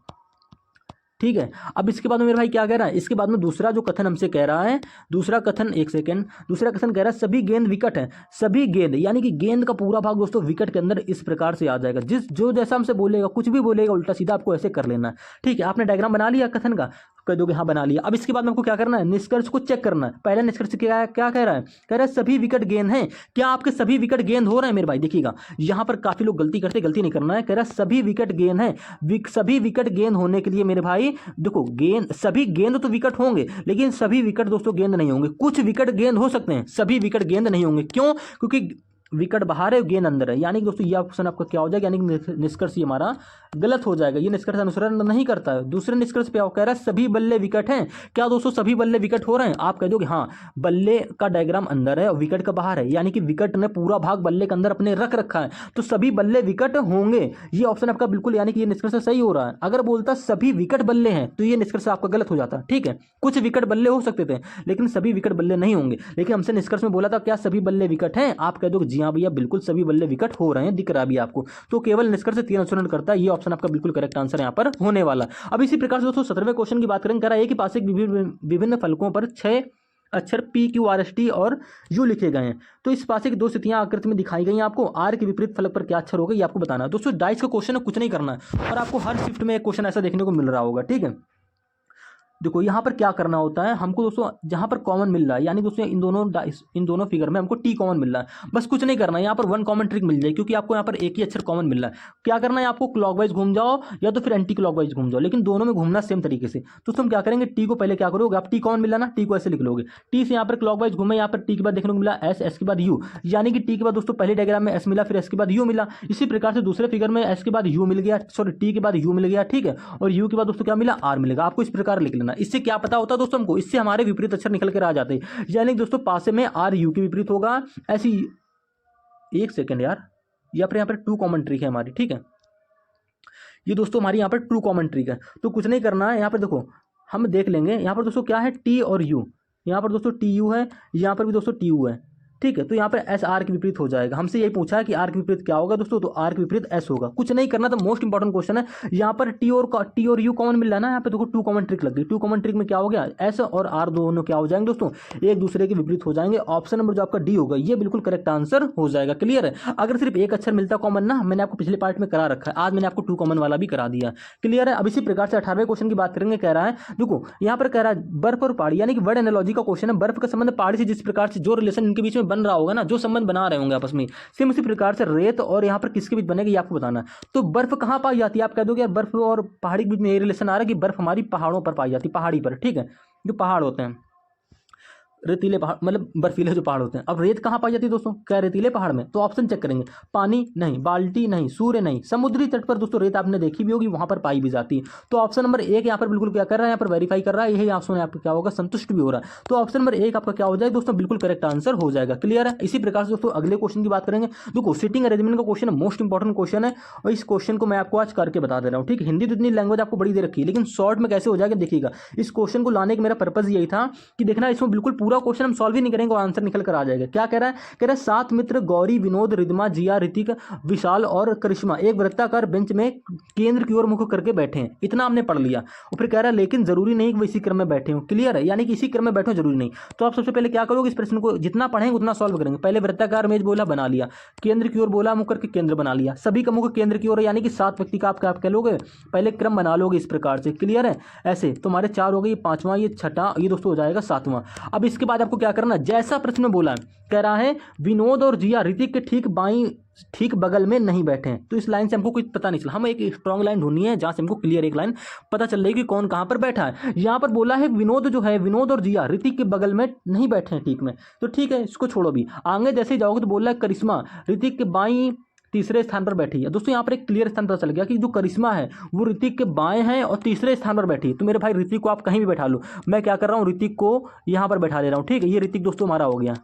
A: ठीक है। अब इसके बाद में मेरे भाई क्या कह रहा है, इसके बाद में दूसरा जो कथन हमसे कह रहा है, दूसरा कथन, एक सेकेंड, दूसरा कथन कह रहा है सभी गेंद विकेट है। सभी गेंद यानी कि गेंद का पूरा भाग दोस्तों विकेट के अंदर इस प्रकार से आ जाएगा। जो जैसा हमसे बोलेगा, कुछ भी बोलेगा उल्टा सीधा आपको ऐसे कर लेना है, ठीक है। आपने डायग्राम बना लिया कथन का, कह दोगे हाँ बना लिया। अब इसके बाद में आपको क्या करना है, निष्कर्ष को चेक करना है। पहला निष्कर्ष क्या कह रहा है, कह रहा है सभी विकेट गेंद हैं। क्या आपके सभी विकेट गेंद हो रहे हैं मेरे भाई, देखिएगा यहां पर काफी लोग गलती करते, गलती नहीं करना है। कह रहा है सभी विकेट गेंद हैं। सभी विकेट गेंद होने के लिए मेरे भाई देखो, गेंद सभी गेंद तो विकेट होंगे, लेकिन सभी विकेट दोस्तों गेंद नहीं होंगे। कुछ विकेट गेंद हो सकते हैं, सभी विकेट गेंद नहीं होंगे। क्यों, क्योंकि विकेट बाहर है गेंद अंदर है, यानी कि दोस्तों ये ऑप्शन आपका क्या हो जाएगा, यानी कि निष्कर्ष ये हमारा गलत हो जाएगा, ये निष्कर्ष अनुसरण नहीं करता है। दूसरे निष्कर्ष पे कह रहा है सभी बल्ले विकेट हैं। क्या दोस्तों सभी बल्ले विकेट हो रहे हैं, आप कह दोगे हाँ, बल्ले का डायग्राम अंदर है और विकेट का बाहर है, यानी कि विकेट ने पूरा भाग बल्ले के अंदर अपने रख रखा है, तो सभी बल्ले विकेट होंगे। ये ऑप्शन आपका बिल्कुल, यानी कि ये निष्कर्ष सही हो रहा है। अगर बोलता सभी विकेट बल्ले हैं तो ये निष्कर्ष आपका गलत हो जाता, ठीक है। कुछ विकेट बल्ले हो सकते थे लेकिन सभी विकेट बल्ले नहीं होंगे। लेकिन हमसे निष्कर्ष में बोला था क्या सभी बल्ले विकेट हैं, आप कह दोगे जी हाँ भैया बिल्कुल सभी बल्ले विकेट हो रहे हैं, दिख रहा भी आपको। तो केवल निष्कर्ष से 3 अनुसरण करता है, ये ऑप्शन आपका बिल्कुल करेक्ट आंसर यहाँ पर होने वाला। अब इसी प्रकार से दोस्तों 17वें क्वेश्चन की बात करें। कह रहा है कि पास विभिन्न फलकों पर 6 अक्षर P Q R S T और U लिखे गए हैं। तो इस पासे की 2 स्थितियां आकृति में दिखाई गई हैं। आपको R के विपरीत फलक पर क्या अक्षर होगा ये आपको बताना है। दोस्तों डाइस का क्वेश्चन है, कुछ नहीं करना है, और आपको हर शिफ्ट में एक क्वेश्चन ऐसा देखने को मिल रहा होगा, ठीक है। देखो यहाँ पर क्या करना होता है हमको दोस्तों, जहाँ पर कॉमन मिल रहा है, यानी दोस्तों इन दोनों फिगर में हमको टी कॉमन मिल रहा है, बस कुछ नहीं करना है। यहाँ पर 1 कॉमन ट्रिक मिल जाए, क्योंकि आपको यहाँ पर एक ही अक्षर कॉमन मिल रहा है। क्या करना है, आपको क्लॉकवाइज घूम जाओ या तो फिर एंटी क्लॉकवाइज घूम जाओ, लेकिन दोनों में घूमना सेम तरीके से। तो तुम क्या करेंगे, टी को पहले क्या करोगे, आप टी कॉमन मिला ना, टी को ऐसे लिख लोगे, टी से यहाँ पर क्लॉकवाइज घूमे, यहाँ पर टी के बाद देखने को मिला एस, एस के बाद यू, यानी कि टी के बाद दोस्तों पहले डायग्राम में एस मिला, फिर एस के बाद यू मिला। इसी प्रकार से दूसरे फिगर में एस के बाद यू मिल गया, सॉरी टी के बाद यू मिल गया, ठीक है, और यू के बाद दोस्तों क्या मिला, आर मिलेगा। आपको इस प्रकार लिख लेना। इससे क्या पता होता है दोस्तों हमको, इससे हमारे विपरीत अक्षर निकल कर आ जाते हैं, यानी दोस्तों पासे में आर यू के विपरीत होगा। ऐसी एक सेकंड यार, यहाँ पर 2 कॉमन ट्रिक है हमारी, ठीक है, ये दोस्तों हमारी यहाँ पर 2 कॉमन ट्रिक है। तो कुछ नहीं करना है, यहाँ पर देखो हम देख लेंगे। यहाँ पर दोस्तों क्या है, टी और यू, यहाँ पर दोस्तों टी यू है, यहाँ पर भी दोस्तों टी यू है, ठीक है। तो यहाँ पर एस आर के विपरीत हो जाएगा। हमसे यही पूछा है कि आर के विपरीत क्या होगा दोस्तों, तो आर के विपरीत एस होगा। कुछ नहीं करना, तो मोस्ट इंपॉर्टेंट क्वेश्चन है। यहाँ पर टी और यू कॉमन मिल रहा है ना, यहाँ पे देखो 2 कॉमन ट्रिक लग गई। 2 कॉमन ट्रिक में क्या हो गया, एस और आर दोनों क्या हो जाएंगे दोस्तों, एक दूसरे के विपरीत हो जाएंगे। ऑप्शन नंबर जो आपका डी होगा ये बिल्कुल करेक्ट आंसर हो जाएगा। क्लियर है। अगर सिर्फ एक अक्षर मिलता कॉमन ना, मैंने आपको पिछले पार्ट में करा रखा है, आज मैंने आपको 2 कॉमन वाला भी करा दिया। क्लियर है। अब इसी प्रकार से 18वें क्वेश्चन की बात करेंगे। कह रहा है देखो यहाँ पर कह रहा है बर्फ और पहाड़ी, यानी कि वर्ड एनालॉजी का क्वेश्चन है। बर्फ का संबंध पहाड़ी से जिस प्रकार से जो रिलेशन इनके बीच में बन रहा होगा ना, जो संबंध बना रहे होंगे आपस में, सेम उसी प्रकार से रेत और यहाँ पर किसके बीच बनेगा ये आपको बताना है। तो बर्फ कहाँ पाई जाती है, आप कह दोगे यार बर्फ और पहाड़ी के बीच में ये रिलेशन आ रहा है कि बर्फ हमारी पहाड़ों पर पाई जाती है, पहाड़ी पर, ठीक है, जो पहाड़ होते हैं। रेतीले पहाड़ मतलब बर्फीले जो पहाड़ होते हैं। अब रेत कहाँ पाई जाती है दोस्तों, क्या रेतीले पहाड़ में? तो ऑप्शन चेक करेंगे, पानी नहीं, बाल्टी नहीं, सूर्य नहीं, समुद्री तट पर दोस्तों रेत आपने देखी भी होगी, वहां पर पाई भी जाती है। तो ऑप्शन नंबर एक यहाँ पर बिल्कुल क्या कर रहा है, यहाँ पर वेरीफाई कर रहा है, यही ऑप्शन आपका क्या होगा, संतुष्ट भी हो रहा है। तो ऑप्शन नंबर एक आपका क्या हो जाएगा दोस्तों, बिल्कुल करेक्ट आंसर हो जाएगा। क्लियर है। इसी प्रकार से दोस्तों अगले क्वेश्चन की बात करेंगे। देखो सीटिंग अरेंजमेंट का क्वेश्चन मोस्ट इंपॉर्टेंट क्वेश्चन है, और इस क्वेश्चन को मैं आपको आज करके बता दे रहा हूँ। ठीक, हिंदी तो इतनी लैंग्वेज आपको बड़ी दे रखी है, लेकिन शॉर्ट में कैसे हो जाएगा देखिएगा। इस क्वेश्चन को लाने का मेरा पर्पज यही था कि देखना इसमें बिल्कुल पूरा क्वेश्चन हम सॉल्व ही नहीं करेंगे और आंसर निकल कर आ जाएगा। क्या कह रहा है, कह रहा है 7 मित्र गौरी, विनोद, रिद्मा, जिया, ऋतिक, विशाल और करिश्मा एक वृत्ताकार बेंच में केंद्र की ओर मुख करके बैठे हैं। इतना हमने पढ़ लिया। और फिर कह रहा है लेकिन जरूरी नहीं कि वो इसी क्रम में बैठे हो। क्लियर है, यानी कि इसी क्रम में बैठे हो जरूरी नहीं। तो आप सबसे पहले क्या करोगे, इस प्रश्न को जितना पढ़ेंगे उतना सॉल्व करेंगे। पहले वृत्ताकार मेज बोला, बना लिया। केंद्र की ओर बोला, मुख करके केंद्र बना लिया। सभी का मुख केंद्र की ओर, यानी कि 7 व्यक्ति का आप कह लोगे, पहले क्रम बना लोगे इस प्रकार से। क्लियर है, ऐसे तुम्हारे 4 हो गए, ये 5वां, ये 6ठा, ये दोस्तों हो जाएगा 7वां। अब इसके बाद आपको क्या करना, जैसा प्रश्न में बोला है, कह रहा है विनोद और जिया ऋतिक के ठीक बगल में नहीं बैठे हैं। तो इस लाइन से हमको कुछ पता नहीं चला, हम एक स्ट्रॉन्ग लाइन ढूंढनी है जहां से हमको क्लियर एक लाइन पता चल रही है कि कौन कहां पर बैठा है। यहां पर बोला है विनोद जो है, विनोद और जिया ऋतिक के बगल में नहीं बैठे हैं ठीक में, तो ठीक है, इसको छोड़ो भी। आगे जैसे ही जाओगे तो बोला है करिश्मा ऋतिक के बाईं तीसरे स्थान पर बैठी है। दोस्तों यहाँ पर एक क्लियर स्थान पता चल गया कि जो करिश्मा है वो ऋतिक के बाएं हैं और तीसरे स्थान पर बैठी है। तो मेरे भाई ऋतिक को आप कहीं भी बैठा लो, मैं क्या कर रहा हूँ, ऋतिक को यहाँ पर बैठा ले रहा हूँ। ठीक है, ये ऋतिक दोस्तों हमारा हो गया,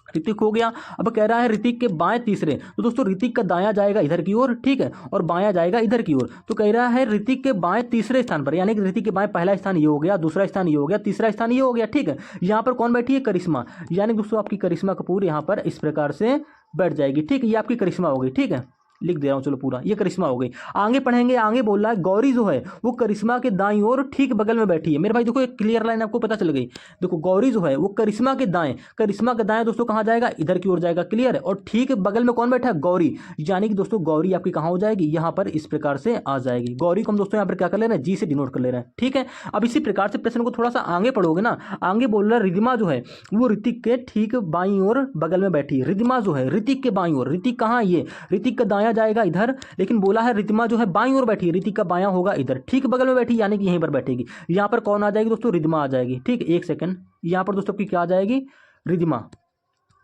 A: ऋतिक हो गया। अब कह रहा है ऋतिक के बाएं तीसरे, तो दोस्तों ऋतिक का दायां जाएगा इधर की ओर, ठीक है, और बायां जाएगा इधर की ओर। तो कह रहा है ऋतिक के बाएं तीसरे स्थान पर, यानी कि ऋतिक के बाएं पहला स्थान ये हो गया, दूसरा स्थान ये हो गया, तीसरा स्थान ये हो गया। ठीक है, यहाँ पर कौन बैठी है, करिश्मा, यानी दोस्तों आपकी करिश्मा कपूर यहाँ पर इस प्रकार से बैठ जाएगी। ठीक है, ये आपकी करिश्मा हो गई। ठीक है, लिख दे रहा हूँ चलो पूरा, ये करिश्मा हो गई। आगे पढ़ेंगे, आगे बोल रहा है गौरी जो है वो करिश्मा के दाईं ओर ठीक बगल में बैठी है। मेरे भाई देखो एक क्लियर लाइन आपको पता चल गई। देखो गौरी जो है वो करिश्मा के दाएं दोस्तों कहाँ जाएगा, इधर की ओर जाएगा। क्लियर है, और ठीक बगल में कौन बैठा है, गौरी, यानी कि दोस्तों गौरी आपकी कहाँ हो जाएगी, यहाँ पर इस प्रकार से आ जाएगी। गौरी को हम दोस्तों यहाँ पर क्या कर ले रहे हैं, जी से डिनोट कर ले रहे हैं। ठीक है, अब इसी प्रकार से प्रश्न को थोड़ा सा आगे पढ़ोगे ना, आगे बोल रहा है रिद्धिमा जो है वो ऋतिक के ठीक बाईं ओर बगल में बैठी है। रिद्धिमा जो है ऋतिक के बाईं ओर, ऋतिक कहाँ, ये ऋतिक का दायां जाएगा इधर, लेकिन बोला है रिद्धिमा जो है बाईं ओर बैठी है, ऋतिक का बायां होगा इधर, ठीक बगल में बैठी, यानी कि यहीं पर बैठेगी। यहां पर कौन आ जाएगी दोस्तों, रिद्धिमा आ जाएगी। ठीक, एक सेकंड, यहां पर दोस्तों की क्या आ जाएगी, रिद्धिमा,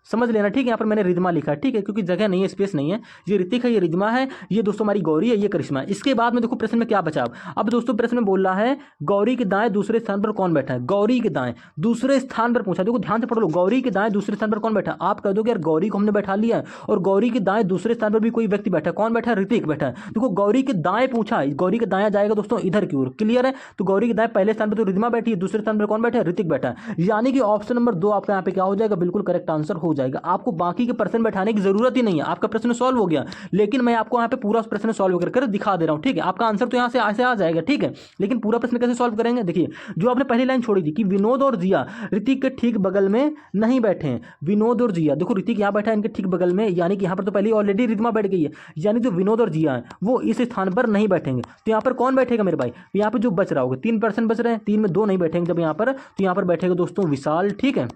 A: समझ लेना। ठीक है, यहाँ पर मैंने रिद्धिमा लिखा है, ठीक है, क्योंकि जगह नहीं है, स्पेस नहीं है। ये ऋतिक है, ये रिद्धिमा है, ये दोस्तों हमारी गौरी है, ये करिश्मा है। इसके बाद में देखो प्रश्न में क्या बचा। अब दोस्तों प्रश्न में बोल रहा है गौरी के दाएं दूसरे स्थान पर कौन बैठा है, गौरी के दाएं दूसरे स्थान पर पूछा। देखो ध्यान से पढ़ लो, गौरी के दाएं दूसरे स्थान पर कौन बैठा। आप कह दोगे यार गौरी को हमने बैठा लिया है और गौरी के दाएं दूसरे स्थान पर भी कोई व्यक्ति बैठा है, कौन बैठा है, ऋतिक बैठा है। देखो गौरी के दाएं पूछा है, गौरी के दाएं जाएगा दोस्तों इधर की ओर। क्लियर है, तो गौरी के दाएं पहले स्थान पर तो रिद्धिमा बैठी है, दूसरे स्थान पर कौन बैठा है, ऋतिक बैठा है, यानी कि ऑप्शन नंबर 2 आपका यहाँ पे क्या हो जाएगा, बिल्कुल करेक्ट आंसर हो जाएगा। आपको बाकी के प्रश्न बैठाने की जरूरत ही नहीं है, आपका प्रश्न सॉल्व हो गया। लेकिन मैं आपको यहाँ पे पूरा प्रश्न सॉल्व कर दिखा दे रहा हूँ। ठीक है, आपका आंसर तो यहाँ से ऐसे आ जाएगा। ठीक है, लेकिन पूरा प्रश्न कैसे सॉल्व करेंगे, देखिए जो आपने पहली लाइन छोड़ी थी कि विनोद और जिया ऋतिक के ठीक बगल में नहीं बैठे हैं। विनोद और जिया, देखो ऋतिक यहाँ बैठा है इनके ठीक बगल में, यानी कि यहाँ पर तो पहले ऑलरेडी रिद्धिमा बैठ गई है, यानी जो विनोद और जिया है वो इस स्थान पर नहीं बैठेंगे। तो यहाँ पर कौन बैठेगा मेरे भाई, यहाँ पर जो बच रहा होगा 3% बच रहे हैं, 3 में 2 नहीं बैठेंगे जब यहाँ पर, तो यहाँ पर बैठेगा दोस्तों विशाल। ठीक है,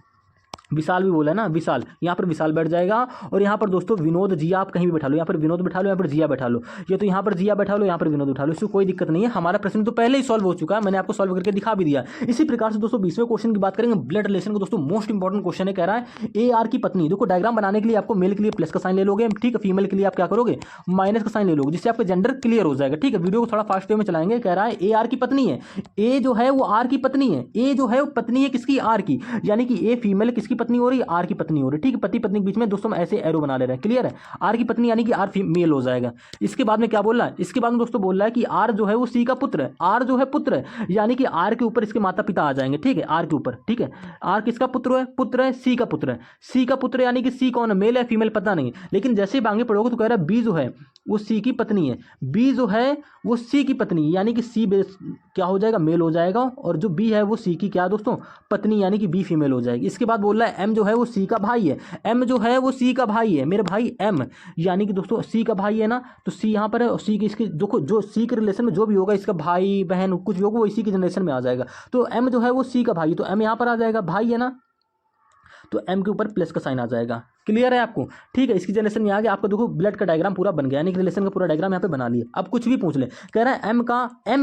A: विशाल भी बोला है ना, विशाल, यहाँ पर विशाल बैठ जाएगा। और यहाँ पर दोस्तों विनोद जिया आप कहीं भी बैठा लो, यहाँ पर विनोद बैठा लो, यहाँ पर जिया बैठा लो, ये तो यहाँ पर जिया बैठा लो, यहाँ पर विनोद बैठा लो, इसको कोई दिक्कत नहीं है। हमारा प्रश्न तो पहले ही सॉल्व हो चुका है, मैंने आपको सॉल्व करके दिखा भी दिया। इसी प्रकार से दोस्तों 20वें क्वेश्चन की बात करेंगे, ब्लड रिलेशन को। दोस्तों मोस्ट इंपॉर्टेंट क्वेश्चन है, कह रहा है AR की पत्नी। देखो डायग्राम बनाने के लिए आपको मेल के लिए प्लस का साइन ले लोगे, ठीक है, फीमेल के लिए आप क्या करोगे, माइनस का साइन ले लोगे, जिससे आपका जेंडर क्लियर हो जाएगा। ठीक है, वीडियो को थोड़ा फास्ट वे में चलाएंगे। कह रहा है AR की पत्नी है, ए जो है वो आर की पत्नी है, ए जो है वो पत्नी है किसकी, आर की, यानी कि ए फीमेल किसकी पत्नी हो रही है, आर की पत्नी हो रही है। ठीक है, पति पत्नी के बीच में दोस्तों ऐसे एरो बना ले रहे हैं। क्लियर है, आर की पत्नी यानी कि आर मेल हो जाएगा। इसके बाद में क्या बोल रहा है, इसके बाद में दोस्तों बोल रहा है कि आर जो है वो सी का पुत्र है, आर जो है पुत्र है, यानी कि आर के ऊपर इसके माता पिता आ जाएंगे। ठीक है, आर के ऊपर, ठीक है, आर किसका पुत्र है, पुत्र है सी का पुत्र है, सी का पुत्र यानी कि सी कौन है, मेल है फीमेल पता नहीं। लेकिन जैसे ही आगे पढ़ोगे तो कह रहा है बी जो है वो सी की पत्नी है, बी जो है वो सी की पत्नी, यानी कि सी क्या हो जाएगा, मेल हो जाएगा, और जो बी है वो सी की क्या दोस्तों, पत्नी, यानी कि बी फीमेल हो जाएगी। इसके बाद बोल रहा है एम जो है वो सी का भाई है, एम जो है वो सी का भाई है, मेरे भाई एम, यानी कि दोस्तों सी का भाई है ना, तो सी यहाँ पर है, और सी की इसके देखो जो सी के रिलेशन में जो भी होगा, इसका भाई बहन कुछ भी होगा वो इसी की जनरेशन में आ जाएगा। तो एम जो है वो सी का भाई, तो एम यहाँ पर आ जाएगा, भाई है ना। तो m के ऊपर प्लस का साइन आ जाएगा। क्लियर है आपको? ठीक है, इसकी जनरेशन में आ गया। आपका देखो ब्लड का डायग्राम पूरा बन गया, यानी कि रिलेशन का पूरा डायग्राम यहाँ पे बना लिया। अब कुछ भी पूछ ले, कह रहा है m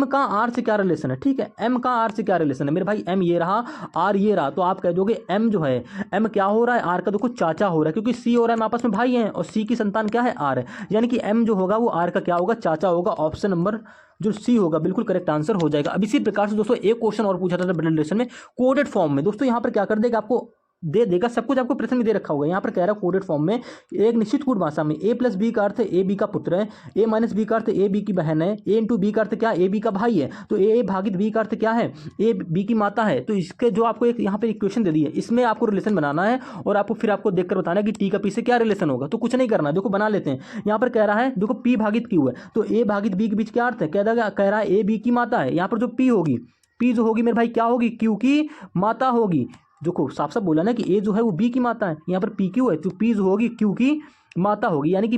A: का r से क्या रिलेशन है। ठीक है, m का r से क्या रिलेशन है मेरे भाई, m ये रहा, r ये रहा, तो आप कह दोगे m जो है, m क्या हो रहा है, r का देखो चाचा हो रहा है, क्योंकि c और m आपस में भाई हैं और c की संतान क्या है, r है, यानी कि m जो होगा वो r का क्या होगा, चाचा होगा। ऑप्शन नंबर जो सी होगा बिल्कुल करेक्ट आंसर हो जाएगा। अब इसी प्रकार से दोस्तों एक क्वेश्चन और पूछा था ब्लड रिलेशन में कोडेड फॉर्म में। दोस्तों यहाँ पर क्या कर देगा, आपको दे देगा सब कुछ, आपको प्रश्न में दे रखा होगा। यहाँ पर कह रहा है कोडेड फॉर्म में एक निश्चित कूट भाषा में a प्लस बी का अर्थ ए बी का पुत्र है, a माइनस बी का अर्थ ए बी की बहन है, a इंटू बी का अर्थ क्या, ए बी का भाई है, तो a भागित बी का अर्थ क्या है, ए बी की माता है। तो इसके जो आपको एक यहाँ पे इक्वेशन दे दी है, इसमें आपको रिलेशन बनाना है और आपको फिर आपको देखकर बताना है कि टी का पी से क्या रिलेशन होगा। तो कुछ नहीं करना, देखो बना लेते हैं। यहाँ पर कह रहा है देखो p भागित q है, तो a भागित b के बीच क्या अर्थ है, कह रहा है ए बी की माता है। यहाँ पर जो p होगी, p जो होगी मेरे भाई क्या होगी, q की माता होगी। देखो साफ साफ बोला ना कि ए जो है वो बी की माता है, यहाँ पर पी क्यू है, तो पी जो होगी क्यू की माता होगी, यानी कि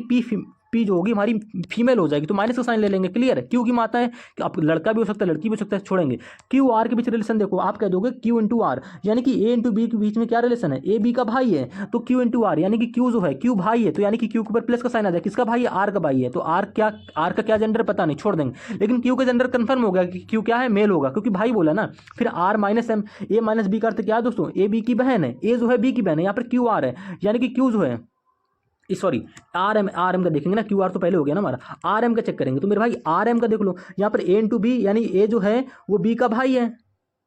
A: पी जो होगी हमारी फीमेल हो जाएगी, तो माइनस का साइन ले लेंगे। क्लियर है, क्यू की माता है कि आप लड़का भी हो सकता है लड़की भी हो सकता है, छोड़ेंगे। क्यू आर के बीच रिलेशन देखो, आप कह दोगे क्यू इंटू आर, यानी कि ए इंटू बी के बीच में क्या रिलेशन है, ए बी का भाई है, तो क्यू इंटू आर, यानी कि क्यू जो है क्यू भाई है, तो यानी कि क्यू के ऊपर प्लस का साइन आ जाए। किसका भाई है, आर का भाई है, तो आर का क्या जेंडर पता नहीं, छोड़ देंगे। लेकिन क्यू का जेंडर कंफर्म हो गया कि क्यू क्या है, मेल होगा, क्योंकि भाई बोला ना। फिर R minus M, A minus B का अर्थ क्या है दोस्तों, ए बी की बहन है, ए जो है बी की बहन है, यहाँ पर क्यू आर है, यानी कि क्यू जो है सॉरी आर एम का देखेंगे ना, क्यू आर तो पहले हो गया ना हमारा, आर एम का चेक करेंगे। तो मेरे भाई आर एम का देख लो, यहाँ पर ए इंटू बी, यानी ए जो है वो बी का भाई है।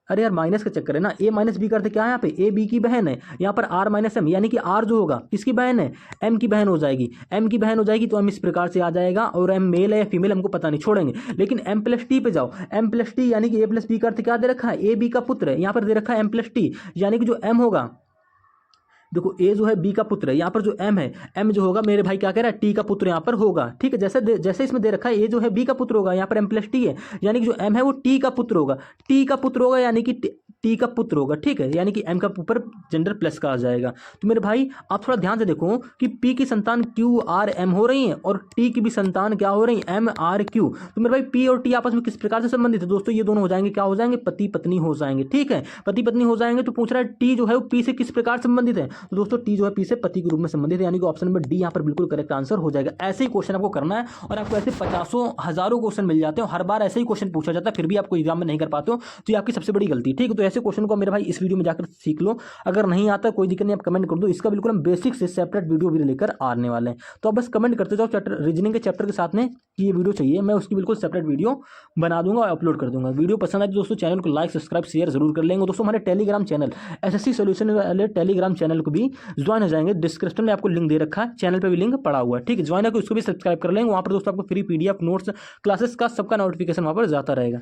A: अरे यार माइनस का चक्कर है ना, ए माइनस बी करते क्या है, यहाँ पे ए बी की बहन है, यहाँ पर आर माइनस एम, यानी कि आर जो होगा किसकी बहन है, एम की बहन हो जाएगी। एम की बहन हो जाएगी तो एम इस प्रकार से आ जाएगा, और एम मेल है या फीमेल हमको पता नहीं, छोड़ेंगे। लेकिन एम प्लस टी पे जाओ, एम प्लस टी यानी कि ए प्लस बी का अर्थ क्या दे रखा है, ए बी का पुत्र है, यहाँ पर दे रखा है एम प्लस टी, यानी कि जो एम होगा, देखो ए जो है बी का पुत्र है, यहाँ पर जो एम है, एम जो होगा मेरे भाई क्या कह रहा है, टी का पुत्र यहाँ पर होगा। ठीक है, जैसे इसमें दे रखा है ए जो है बी का पुत्र होगा, यहाँ पर एम प्लस टी है, यानी कि जो एम है वो टी का पुत्र होगा, टी का पुत्र होगा, यानी कि टी का पुत्र होगा। ठीक है, यानी कि एम का ऊपर जेंडर प्लस का आ जाएगा। तो मेरे भाई आप थोड़ा ध्यान से देखो कि पी की संतान क्यू आर एम हो रही है और टी की भी संतान क्या हो रही है, एम आर क्यू। तो मेरे भाई पी और टी आपस में किस प्रकार से संबंधित है दोस्तों, ये दोनों हो जाएंगे, क्या हो जाएंगे, पति पत्नी हो जाएंगे। ठीक है, पति पत्नी हो जाएंगे। तो पूछ रहा है टी जो है वो पी से किस प्रकार संबंधित है, तो दोस्तों टी जो है पी से पति के रूप में संबंधित है, यानी कि ऑप्शन नंबर डी यहाँ पर बिल्कुल करेक्ट आंसर हो जाएगा। ऐसे ही क्वेश्चन आपको करना है और आपको ऐसे 50,000 क्वेश्चन मिल जाते हैं, हर बार ऐसे ही क्वेश्चन पूछा जाता है, फिर भी आपको एग्जाम में नहीं कर पाते हो, तो ये आपकी सबसे बड़ी गलती। ठीक है, तो ऐसे क्वेश्चन को मेरे भाई इस वीडियो में जाकर सीख लो। अगर नहीं आता कोई दिक्कत नहीं, आप कमेंट कर दो, इसका बिल्कुल हम बेसिक से सेपरेट वीडियो भी लेकर आने वाले हैं। तो आप बस कमेंट करते जाओ चैप्टर रीजनिंग के चैप्टर के साथ में कि ये वीडियो चाहिए, मैं उसकी बिल्कुल सेपरेट वीडियो बना दूंगा और अपलोड कर दूंगा। वीडियो पसंद आए तो दोस्तों चैनल को लाइक सब्सक्राइब शेयर जरूर कर लेंगे। दोस्तों हमारे टेलीग्राम चैनल एसएससी सॉल्यूशन वाले टेलीग्राम चैनल को भी ज्वाइन हो जाएंगे, डिस्क्रिप्शन में आपको लिंक दे रखा है, चैनल पे भी लिंक पड़ा हुआ है। ठीक है, ज्वाइन है उसको भी सब्सक्राइब कर लेंगे, वहाँ पर दोस्तों आपको फ्री पीडीएफ नोट्स क्लासेस का सबका नोटिफिकेशन वहाँ पर जाता रहेगा।